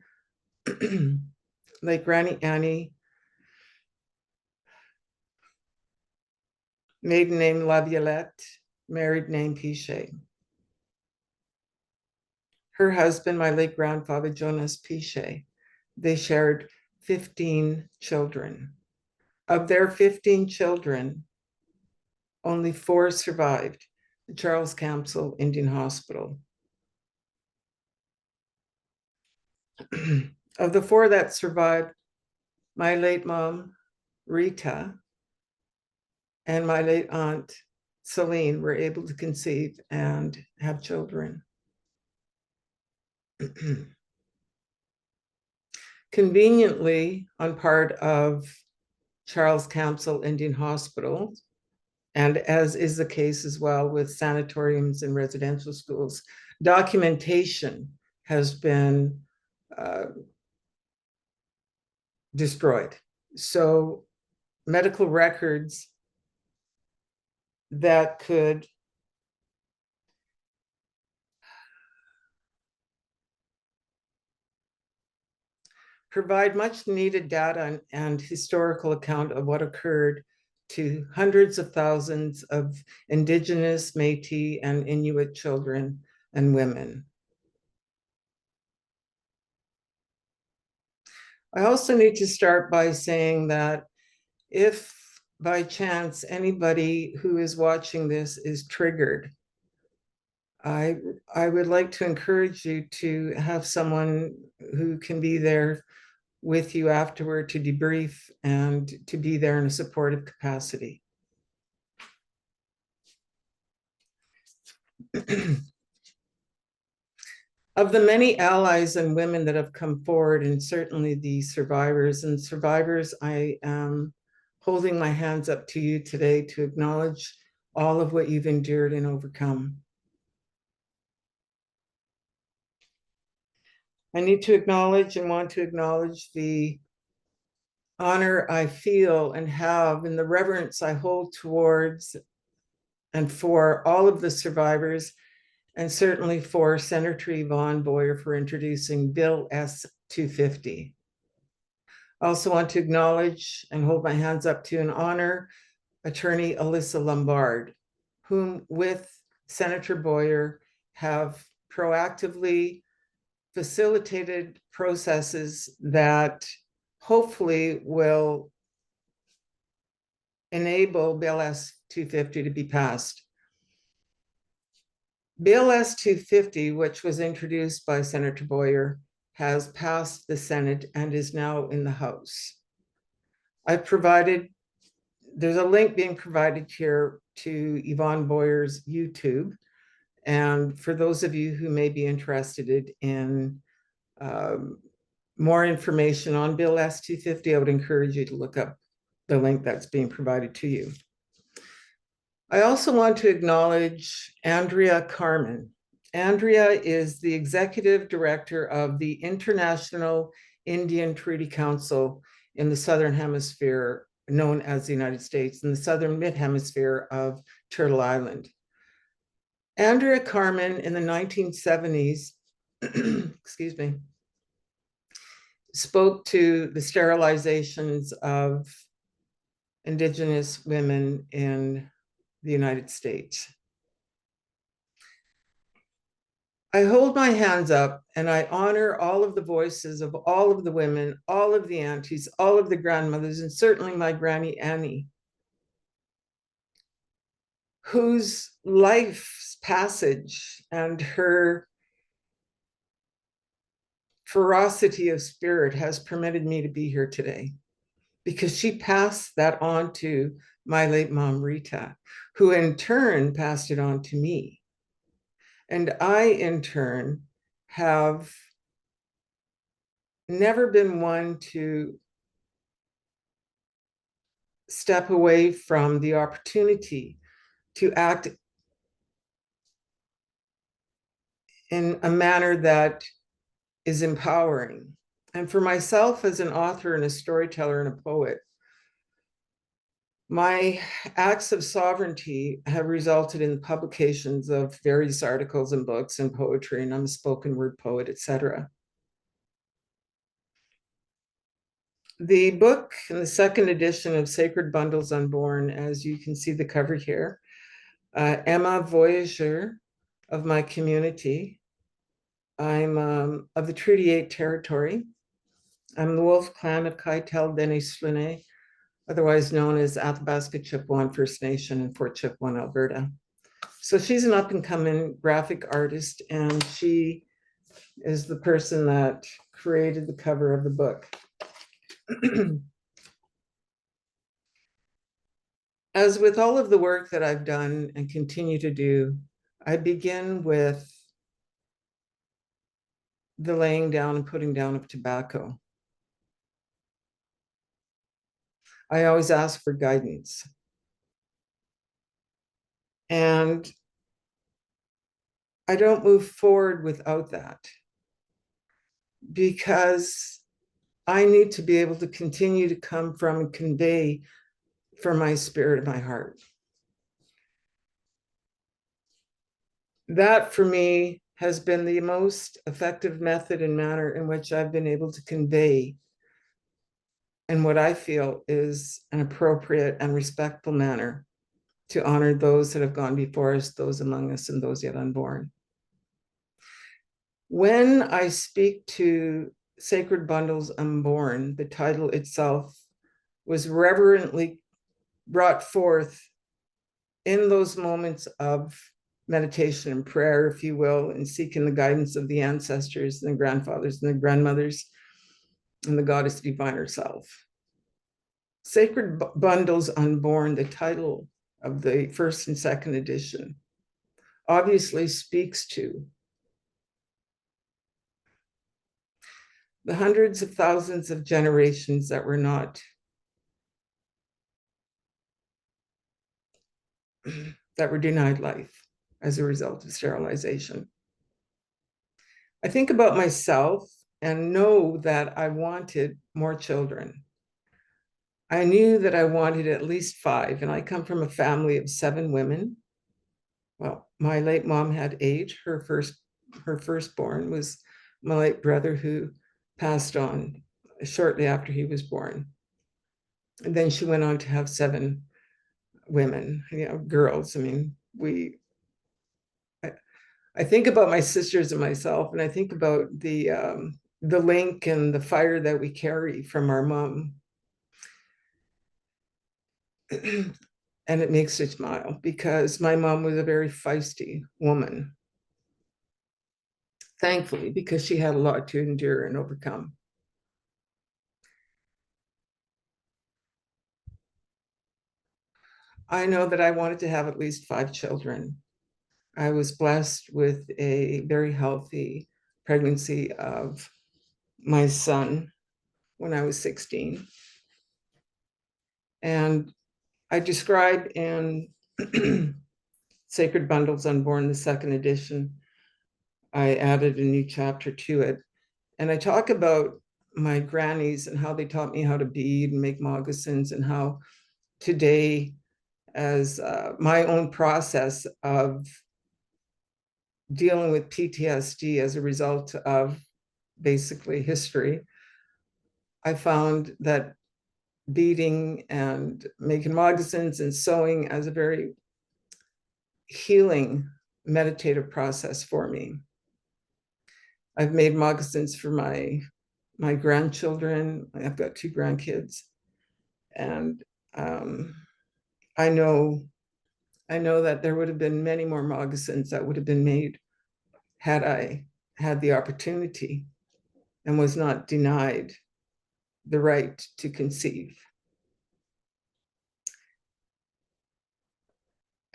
maiden name Laviolette, married name Pichet. Her husband, my late grandfather, Jonas Pichet, they shared 15 children. Of their 15 children, only 4 survived the Charles Camsell Indian Hospital. Of the 4 that survived, my late mom, Rita, and my late aunt, Celine, were able to conceive and have children. Conveniently, on part of Charles Camsell Indian Hospital, and as is the case as well with sanatoriums and residential schools, documentation has been destroyed. So medical records that could provide much needed data and historical account of what occurred to hundreds of thousands of Indigenous, Métis, and Inuit children and women. I also need to start by saying that if by chance anybody who is watching this is triggered, I would like to encourage you to have someone who can be there with you afterward to debrief and to be there in a supportive capacity. Of the many allies and women that have come forward, and certainly the survivors, I am holding my hands up to you today to acknowledge all of what you've endured and overcome. I need to acknowledge and want to acknowledge the honor I feel and have, and the reverence I hold towards and for all of the survivors, and certainly for Senator Yvonne Boyer for introducing Bill S-250. I also want to acknowledge and hold my hands up to and honor Attorney Alyssa Lombard, whom with Senator Boyer have proactively facilitated processes that hopefully will enable Bill S-250 to be passed. Bill S-250, which was introduced by Senator Boyer, has passed the Senate and is now in the House. There's a link being provided here to Yvonne Boyer's YouTube. And for those of you who may be interested in more information on Bill S-250, I would encourage you to look up the link that's being provided to you. I also want to acknowledge Andrea Carmen. Andrea is the executive director of the International Indian Treaty Council in the Southern Hemisphere known as the United States, in the southern mid-hemisphere of Turtle Island. Andrea Carmen in the 1970s, excuse me, spoke to the sterilizations of Indigenous women in the United States. I hold my hands up and I honor all of the voices of all of the women, all of the aunties, all of the grandmothers, and certainly my Granny Annie, whose life's passage and her ferocity of spirit has permitted me to be here today, because she passed that on to my late mom, Rita, who in turn passed it on to me. And I, in turn, have never been one to step away from the opportunity to act in a manner that is empowering. And for myself as an author and a storyteller and a poet, my acts of sovereignty have resulted in the publications of various articles and books and poetry, and I'm a spoken word poet, etc. The book in the second edition of Sacred Bundles Unborn, as you can see the cover here, Emma, Voyager of my community. I'm of the Treaty 8 territory. I'm the Wolf Clan of Kaitel Dene Slune, otherwise known as Athabasca Chipewyan First Nation in Fort Chipewyan, Alberta. So she's an up and coming graphic artist, and she is the person that created the cover of the book. As with all of the work that I've done and continue to do, I begin with the laying down and putting down of tobacco. I always ask for guidance. And I don't move forward without that, because I need to be able to continue to come from and convey from my spirit and my heart. That for me has been the most effective method and manner in which I've been able to convey in what I feel is an appropriate and respectful manner to honor those that have gone before us, those among us, and those yet unborn. When I speak to Sacred Bundles Unborn, the title itself was reverently brought forth in those moments of meditation and prayer, if you will, and seeking the guidance of the ancestors and the grandfathers and the grandmothers and the goddess divine herself. Sacred Bundles Unborn, the title of the first and second edition, obviously speaks to the hundreds of thousands of generations that were not, that were denied life as a result of sterilization. I think about myself and know that I wanted more children. I knew that I wanted at least 5, and I come from a family of 7 women. Well, my late mom had 8. Her firstborn was my late brother, who passed on shortly after he was born. And then she went on to have 7 women, girls. I mean, I think about my sisters and myself, and I think about the link and the fire that we carry from our mom. And it makes me smile, because my mom was a very feisty woman, thankfully, because she had a lot to endure and overcome. I know that I wanted to have at least 5 children. I was blessed with a very healthy pregnancy of my son when I was 16. And I describe in Sacred Bundles Unborn, the second edition, I added a new chapter to it. And I talk about my grannies and how they taught me how to bead and make moccasins, and how today, as my own process of dealing with PTSD as a result of basically history, I found that beading and making moccasins and sewing as a very healing meditative process for me. I've made moccasins for my grandchildren. I've got 2 grandkids, and I know that there would have been many more moccasins that would have been made had I had the opportunity and was not denied the right to conceive.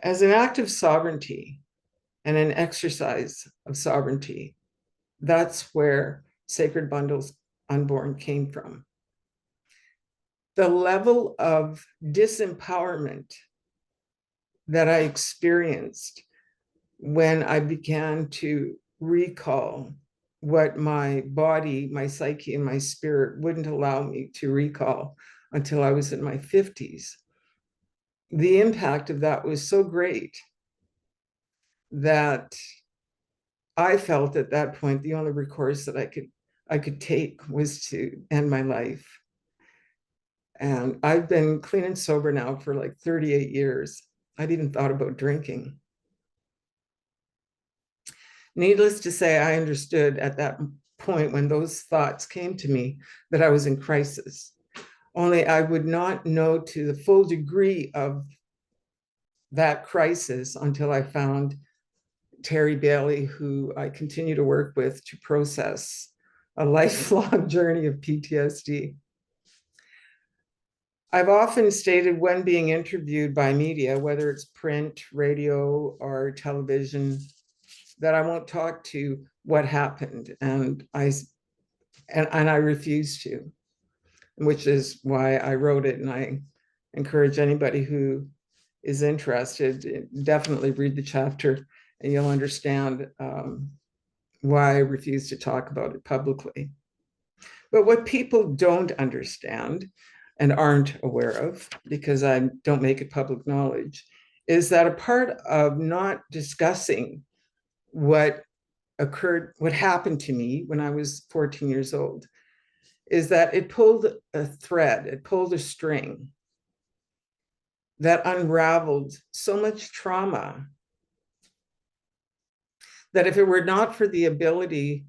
As an act of sovereignty and an exercise of sovereignty, that's where Sacred Bundles Unborn came from. The level of disempowerment that I experienced when I began to recall what my body, my psyche, and my spirit wouldn't allow me to recall until I was in my 50s. The impact of that was so great that I felt at that point the only recourse that I could take was to end my life. And I've been clean and sober now for like 38 years. I'd even thought about drinking. Needless to say, I understood at that point when those thoughts came to me that I was in crisis. Only I would not know to the full degree of that crisis until I found Terry Bailey, who I continue to work with to process a lifelong journey of PTSD. I've often stated when being interviewed by media, whether it's print, radio, or television, that I won't talk to what happened, and I refuse to, which is why I wrote it. And I encourage anybody who is interested, definitely read the chapter, and you'll understand why I refuse to talk about it publicly. But what people don't understand and aren't aware of, because I don't make it public knowledge, is that a part of not discussing what occurred, what happened to me when I was 14 years old, is that it pulled a thread, it pulled a string that unraveled so much trauma that if it were not for the ability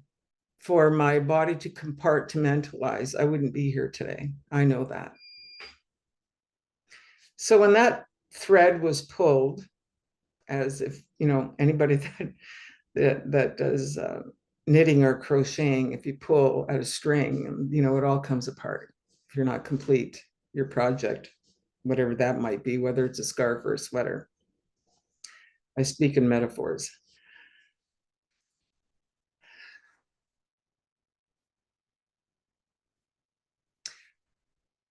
for my body to compartmentalize, I wouldn't be here today. I know that. So when that thread was pulled, as if, anybody that does knitting or crocheting, if you pull at a string, it all comes apart. If you're not complete, your project, whatever that might be, whether it's a scarf or a sweater. I speak in metaphors.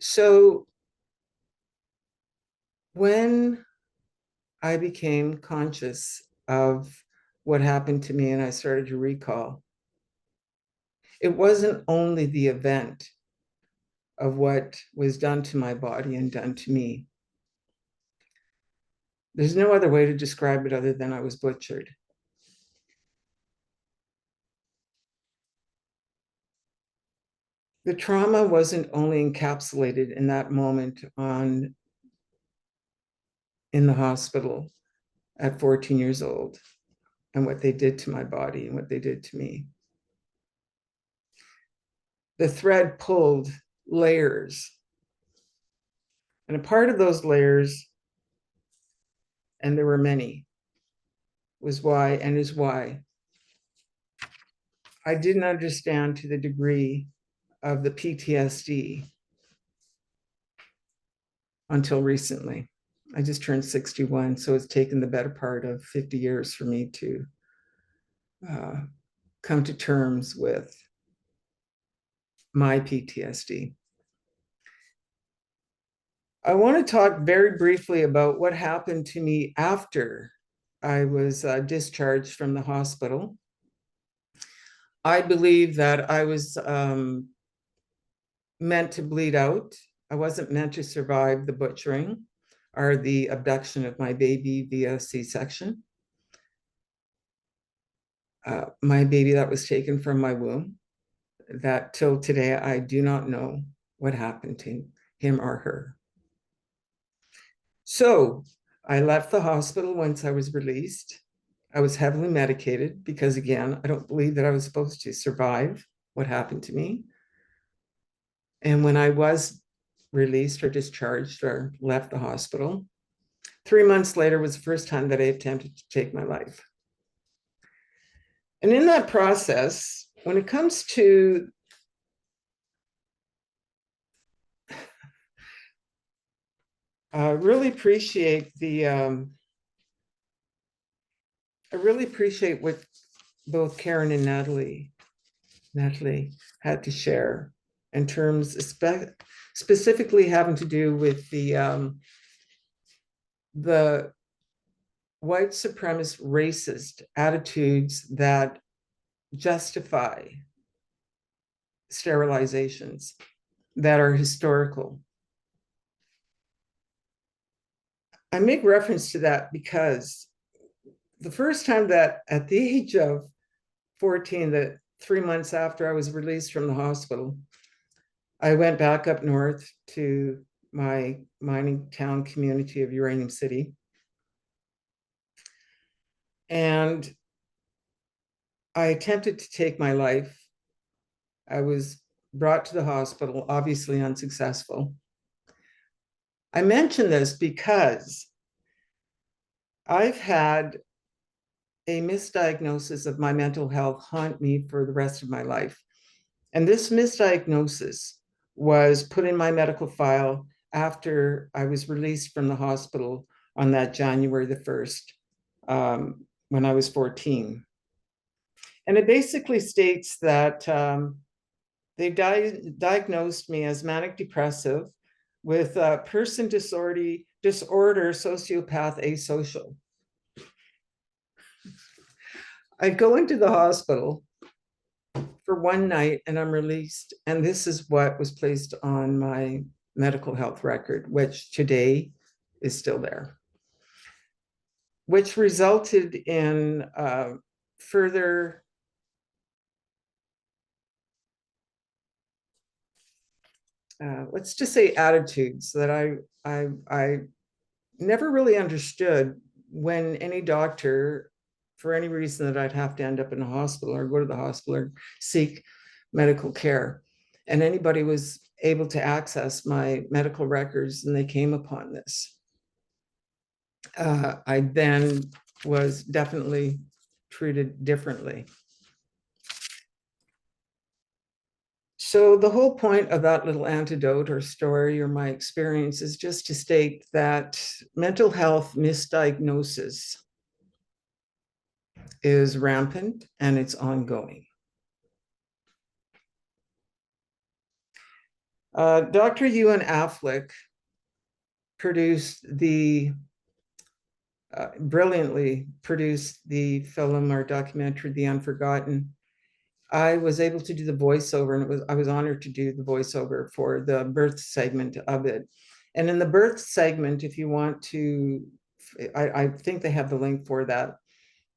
So when I became conscious of what happened to me and I started to recall, it wasn't only the event of what was done to my body and done to me. There's no other way to describe it other than I was butchered. The trauma wasn't only encapsulated in that moment in the hospital at 14 years old and what they did to my body and what they did to me. The thread pulled layers. And a part of those layers, and there were many, is why I didn't understand to the degree of the PTSD until recently. I just turned 61, so it's taken the better part of 50 years for me to come to terms with my PTSD. I want to talk very briefly about what happened to me after I was discharged from the hospital. I believe that I was meant to bleed out. I wasn't meant to survive the butchering or the abduction of my baby via C-section. My baby that was taken from my womb, that till today, I do not know what happened to him or her. So I left the hospital once I was released. I was heavily medicated because, again, I don't believe that I was supposed to survive what happened to me. And when I was released or discharged or left the hospital, 3 months later was the first time that I attempted to take my life. And in that process, when it comes to really appreciate the I really appreciate what both Karen and Natalie had to share in terms specifically having to do with the white supremacist racist attitudes that justify sterilizations that are historical. I make reference to that because the first time that at the age of 14, that 3 months after I was released from the hospital, I went back up north to my mining town community of Uranium City. And I attempted to take my life. I was brought to the hospital, obviously unsuccessful. I mention this because I've had a misdiagnosis of my mental health haunt me for the rest of my life. And this misdiagnosis was put in my medical file after I was released from the hospital on that January the 1st, when I was 14. And it basically states that they diagnosed me as manic depressive with person disorder, sociopath, asocial. I go into the hospital for one night and I'm released. And this is what was placed on my medical health record, which today is still there, which resulted in further let's just say attitudes that I never really understood when any doctor, for any reason, that I'd have to end up in a hospital or go to the hospital or seek medical care. And anybody was able to access my medical records and they came upon this. I then was definitely treated differently. So the whole point of that little anecdote or story or my experience is just to state that mental health misdiagnosis is rampant and it's ongoing. Dr. Ewan Affleck brilliantly produced the film or documentary, The Unforgotten. I was able to do the voiceover, and I was honored to do the voiceover for the birth segment of it. And in the birth segment, if you want to, I think they have the link for that,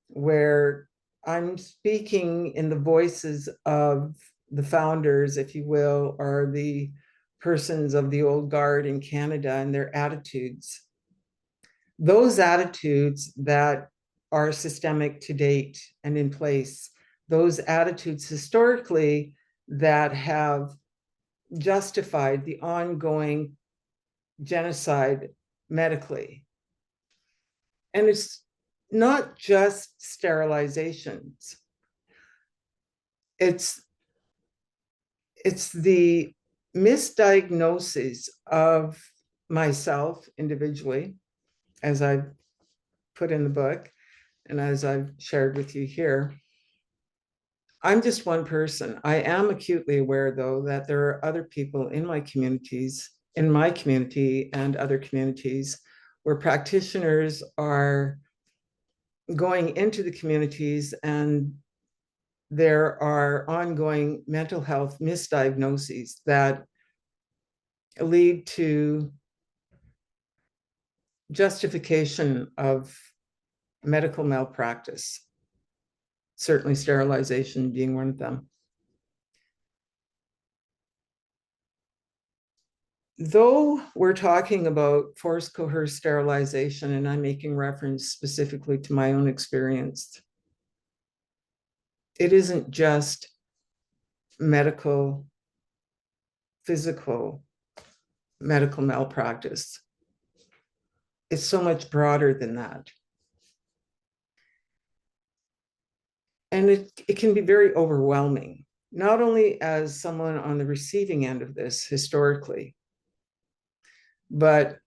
where I'm speaking in the voices of the founders, if you will, or the persons of the old guard in Canada and their attitudes. Those attitudes that are systemic to date and in place, those attitudes historically that have justified the ongoing genocide medically. And it's not just sterilizations. It's the misdiagnosis of myself individually, as I've put in the book and as I've shared with you here. I'm just one person. I am acutely aware, though, that there are other people in my communities, in my community and other communities, where practitioners are going into the communities and there are ongoing mental health misdiagnoses that lead to justification of medical malpractice, certainly sterilization being one of them. Though we're talking about forced coerced sterilization, and I'm making reference specifically to my own experience, it isn't just physical medical malpractice. It's so much broader than that. And it can be very overwhelming, not only as someone on the receiving end of this historically, but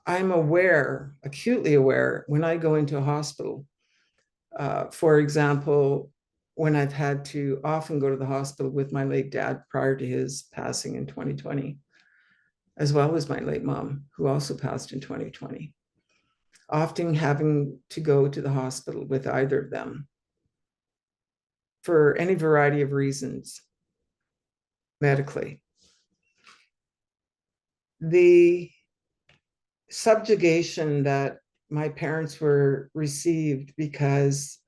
I'm aware, acutely aware, when I go into a hospital, for example, when I've had to often go to the hospital with my late dad prior to his passing in 2020, as well as my late mom, who also passed in 2020, often having to go to the hospital with either of them for any variety of reasons medically. The subjugation that my parents were received because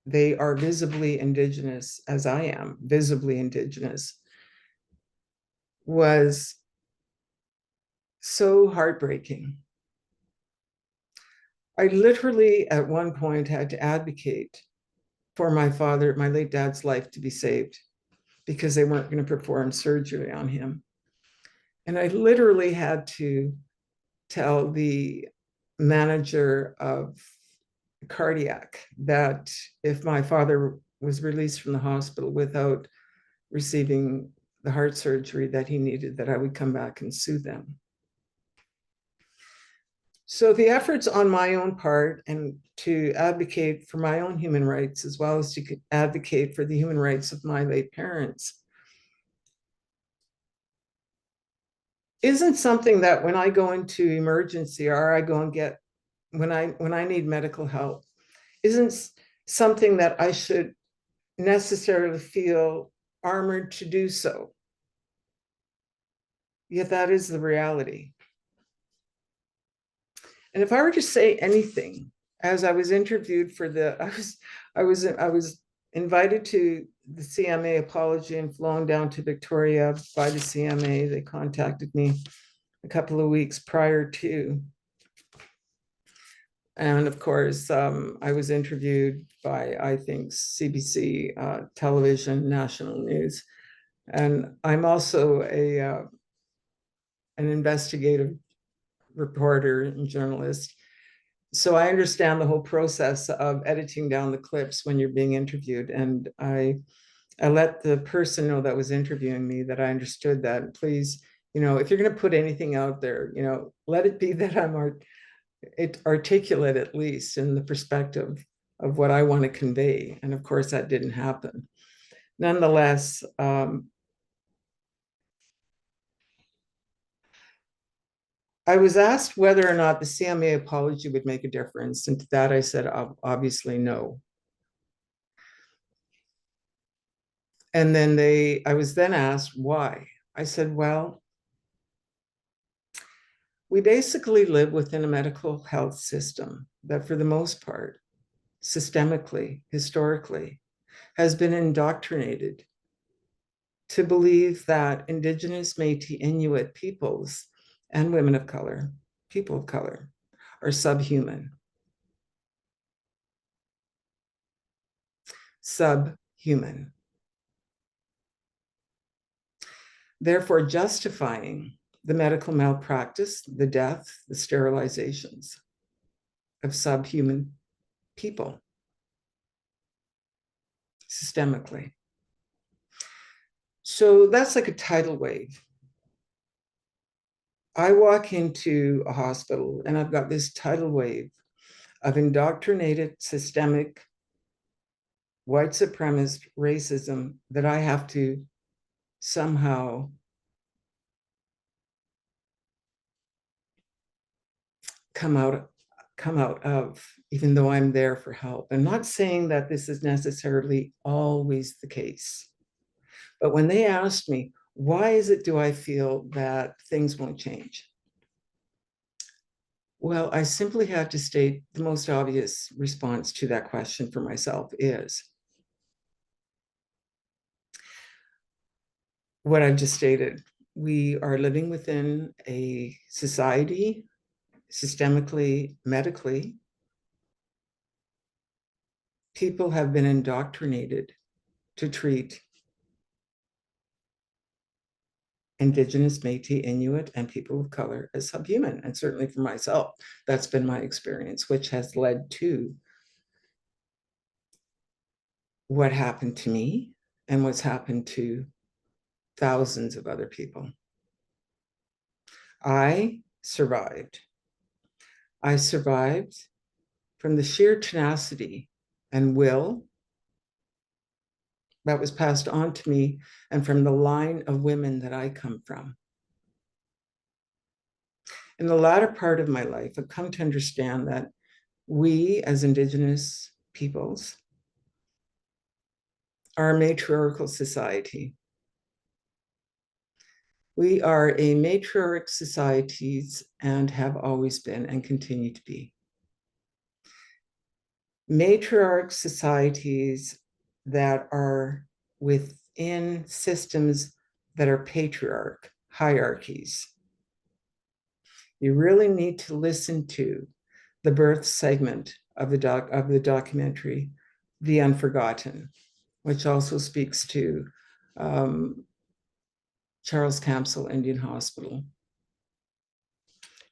they are visibly Indigenous, as I am visibly Indigenous, was so heartbreaking. I literally at one point had to advocate for my father, my late dad's life to be saved because they weren't going to perform surgery on him. And I literally had to tell the manager of cardiac that if my father was released from the hospital without receiving the heart surgery that he needed, that I would come back and sue them. So the efforts on my own part and to advocate for my own human rights, as well as to advocate for the human rights of my late parents, isn't something that when I go into emergency or I go and get, when I need medical help, isn't something that I should necessarily feel armored to do so. Yet that is the reality. And if I were to say anything, as I was interviewed for I was invited to the CMA apology and flown down to Victoria by the CMA. They contacted me a couple of weeks prior to. And of course, I was interviewed by, I think, CBC television, national news. And I'm also an investigative reporter and journalist. So I understand the whole process of editing down the clips when you're being interviewed. And I let the person know that was interviewing me that I understood that. Please, if you're going to put anything out there, let it be that I'm articulate, at least in the perspective of what I want to convey. And of course, that didn't happen. Nonetheless, I was asked whether or not the CMA apology would make a difference. And to that I said, obviously no. And then I was then asked why. I said, well, we basically live within a medical health system that for the most part, systemically, historically, has been indoctrinated to believe that Indigenous, Métis, Inuit peoples and women of color, people of color, are subhuman. Subhuman. Therefore, justifying the medical malpractice, the death, the sterilizations of subhuman people systemically. So that's like a tidal wave. I walk into a hospital and I've got this tidal wave of indoctrinated systemic white supremacist racism that I have to somehow come out of, even though I'm there for help. I'm not saying that this is necessarily always the case, but when they asked me, Why is it do I feel that things won't change? Well, I simply have to state the most obvious response to that question for myself is what I've just stated. We are living within a society, systemically, medically. People have been indoctrinated to treat Indigenous, Métis, Inuit, and people of color as subhuman. And certainly for myself, that's been my experience, which has led to what happened to me and what's happened to thousands of other people. I survived. I survived from the sheer tenacity and will that was passed on to me and from the line of women that I come from. In the latter part of my life, I've come to understand that we as Indigenous peoples are a matriarchal society. We are a matriarch societies and have always been and continue to be. Matriarch societies that are within systems that are patriarch hierarchies. You really need to listen to the birth segment of the documentary, The Unforgotten, which also speaks to Charles Camsell Indian Hospital,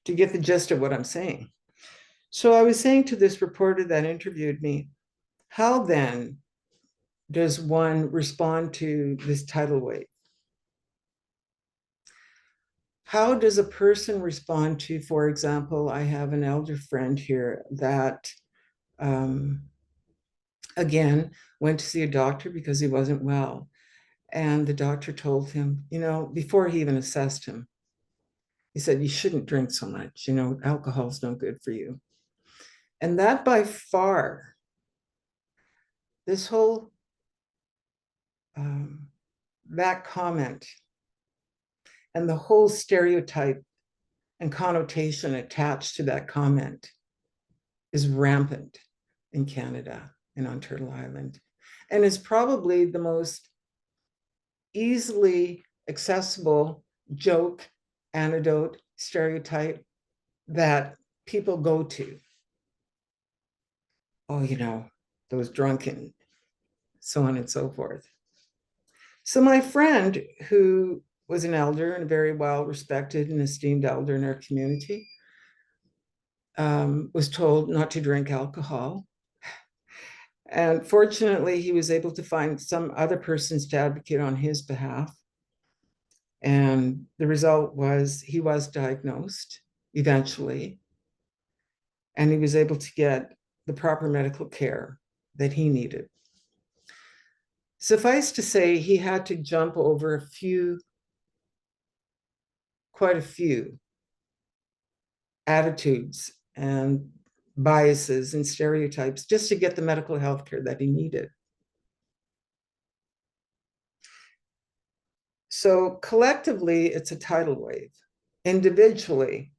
to get the gist of what I'm saying. So I was saying to this reporter that interviewed me, how then does one respond to this tidal wave? How does a person respond to, for example, I have an elder friend here that, again, went to see a doctor because he wasn't well. And the doctor told him, before he even assessed him, he said, you shouldn't drink so much, alcohol's no good for you. And that by far, this whole, that comment and the whole stereotype and connotation attached to that comment is rampant in Canada and on Turtle Island, and is probably the most easily accessible joke, anecdote, stereotype that people go to. Oh, those drunken, so on and so forth. So my friend, who was an elder and a very well respected and esteemed elder in our community, was told not to drink alcohol. And fortunately, he was able to find some other persons to advocate on his behalf. And the result was he was diagnosed eventually, and he was able to get the proper medical care that he needed. Suffice to say, he had to jump over quite a few attitudes and biases and stereotypes just to get the medical health care that he needed. So collectively, it's a tidal wave. Individually,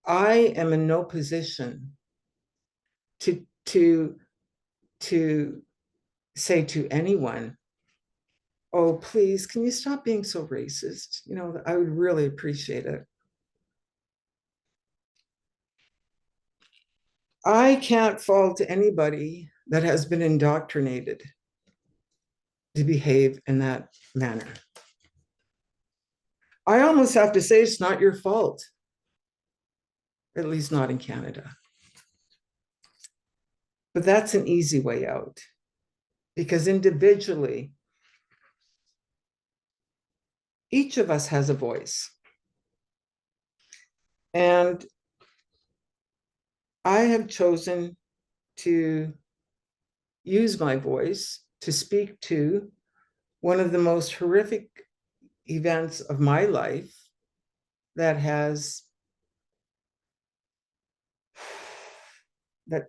I am in no position to say to anyone, oh, please, can you stop being so racist? I would really appreciate it. I can't fault anybody that has been indoctrinated to behave in that manner. I almost have to say it's not your fault, at least not in Canada. But that's an easy way out, because individually, each of us has a voice. And I have chosen to use my voice to speak to one of the most horrific events of my life that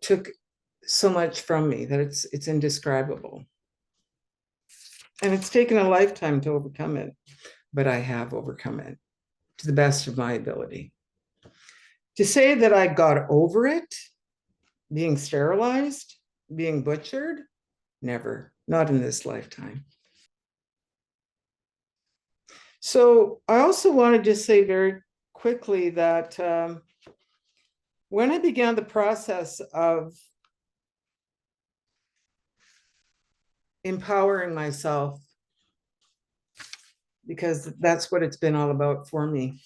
took so much from me that it's indescribable. And it's taken a lifetime to overcome it, but I have overcome it to the best of my ability. To say that I got over it, being sterilized, being butchered, never, not in this lifetime. So I also wanted to say very quickly that when I began the process of empowering myself, because that's what it's been all about for me,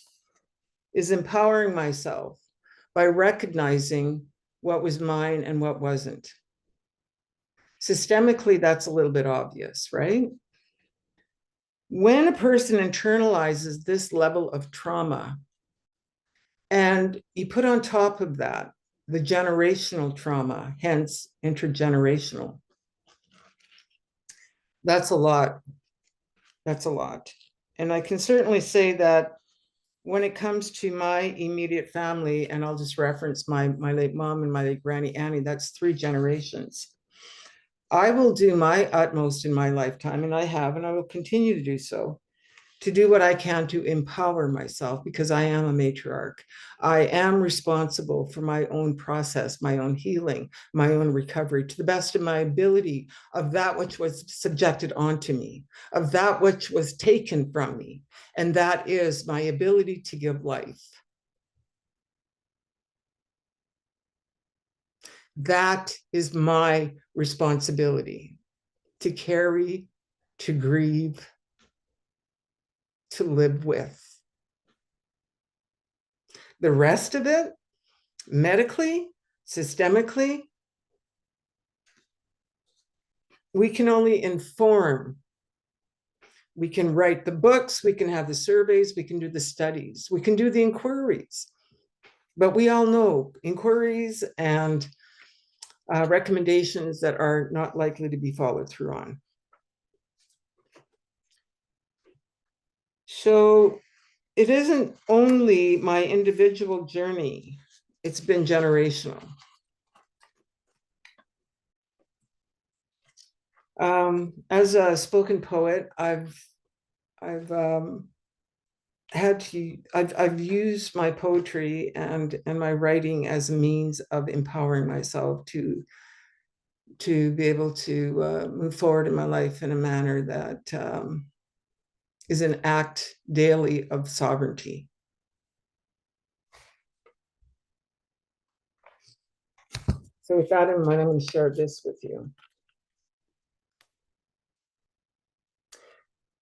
is empowering myself by recognizing what was mine and what wasn't. Systemically, that's a little bit obvious, right? When a person internalizes this level of trauma, and you put on top of that the generational trauma, hence intergenerational, that's a lot. That's a lot. And I can certainly say that when it comes to my immediate family, and I'll just reference my late mom and my late Granny Annie, that's 3 generations. I will do my utmost in my lifetime, and I have, and I will continue to do so, to do what I can to empower myself, because I am a matriarch. I am responsible for my own process, my own healing, my own recovery, to the best of my ability, of that which was subjected onto me, of that which was taken from me, and that is my ability to give life. That is my responsibility, to carry, to grieve, to live with. The rest of it, medically, systemically, we can only inform. We can write the books, we can have the surveys, we can do the studies, we can do the inquiries. But we all know inquiries and recommendations that are not likely to be followed through on. So it isn't only my individual journey, it's been generational. As a spoken poet, I've used my poetry and my writing as a means of empowering myself to be able to move forward in my life in a manner that is an act daily of sovereignty. So with that in mind, I'm going to share this with you.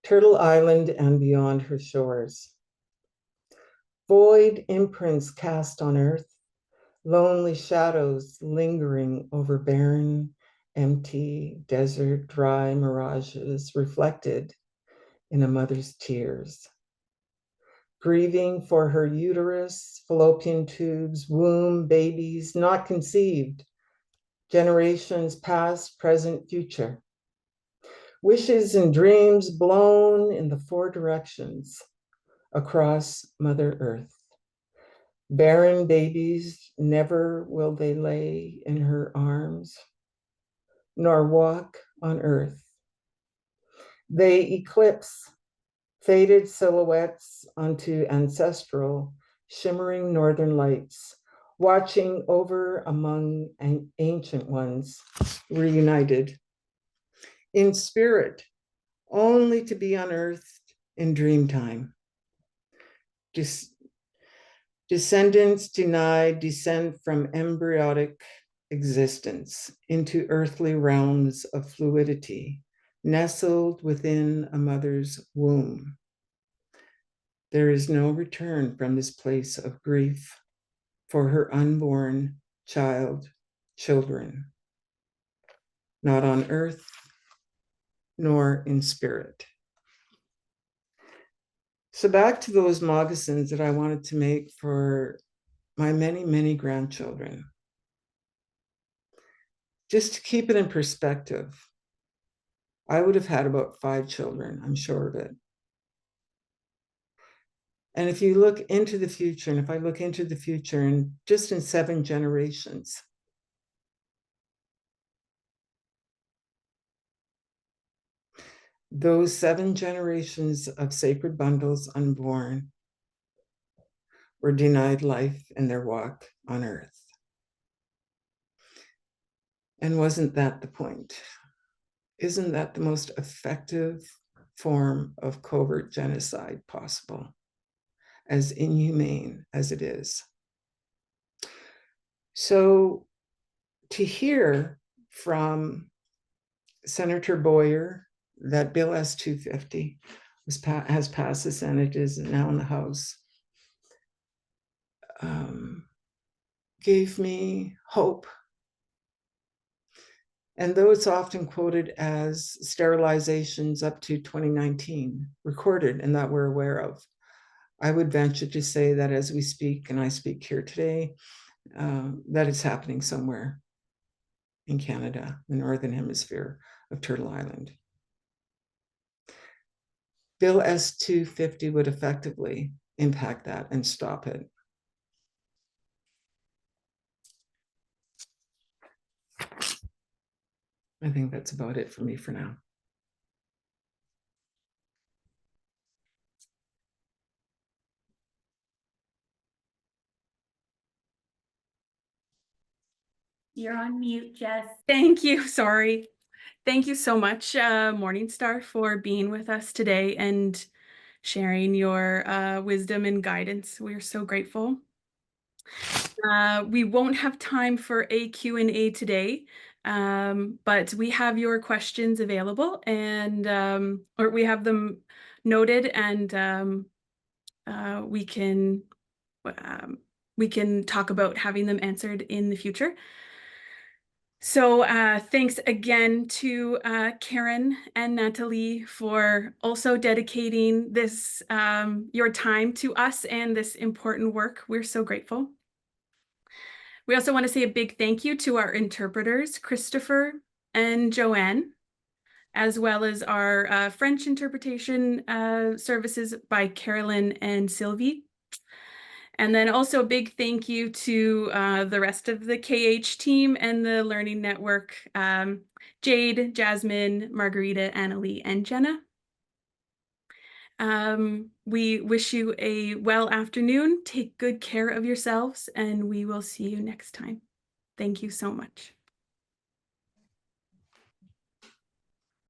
Turtle Island and beyond her shores. Void imprints cast on earth, lonely shadows lingering over barren, empty, desert, dry mirages reflected in a mother's tears. Grieving for her uterus, fallopian tubes, womb, babies not conceived, generations past, present, future. Wishes and dreams blown in the 4 directions across Mother Earth. Barren babies, never will they lay in her arms, nor walk on earth. They eclipse faded silhouettes onto ancestral, shimmering northern lights, watching over among ancient ones, reunited. In spirit, only to be unearthed in dream time. Descendants denied descent from embryonic existence into earthly realms of fluidity, nestled within a mother's womb. There is no return from this place of grief for her unborn children, not on earth, nor in spirit. So back to those moccasins that I wanted to make for my many, many grandchildren. Just to keep it in perspective, I would have had about 5 children, I'm sure of it. And if you look into the future, and if I look into the future, and just in 7 generations, those 7 generations of sacred bundles unborn were denied life in their walk on earth. And wasn't that the point? Isn't that the most effective form of covert genocide possible, as inhumane as it is? So to hear from Senator Boyer that Bill S-250 has passed the Senate, is now in the House, gave me hope. And though it's often quoted as sterilizations up to 2019 recorded and that we're aware of, I would venture to say that as we speak, and I speak here today, that it's happening somewhere in Canada, the Northern Hemisphere of Turtle Island. Bill S-250 would effectively impact that and stop it. I think that's about it for me for now. You're on mute, Jess. Thank you. Sorry. Thank you so much, Morningstar, for being with us today and sharing your wisdom and guidance. We're so grateful. We won't have time for a Q&A today, but we have your questions available, and or we have them noted, and we can talk about having them answered in the future. So thanks again to Karen and Natalie for also dedicating this your time to us and this important work. We're so grateful. We also want to say a big thank you to our interpreters, Christopher and Joanne, as well as our French interpretation services by Carolyn and Sylvie. And then also a big thank you to the rest of the KH team and the Learning Network, Jade, Jasmine, Margarita, Annalie, and Jenna. We wish you a well afternoon. Take good care of yourselves, and we will see you next time. Thank you so much.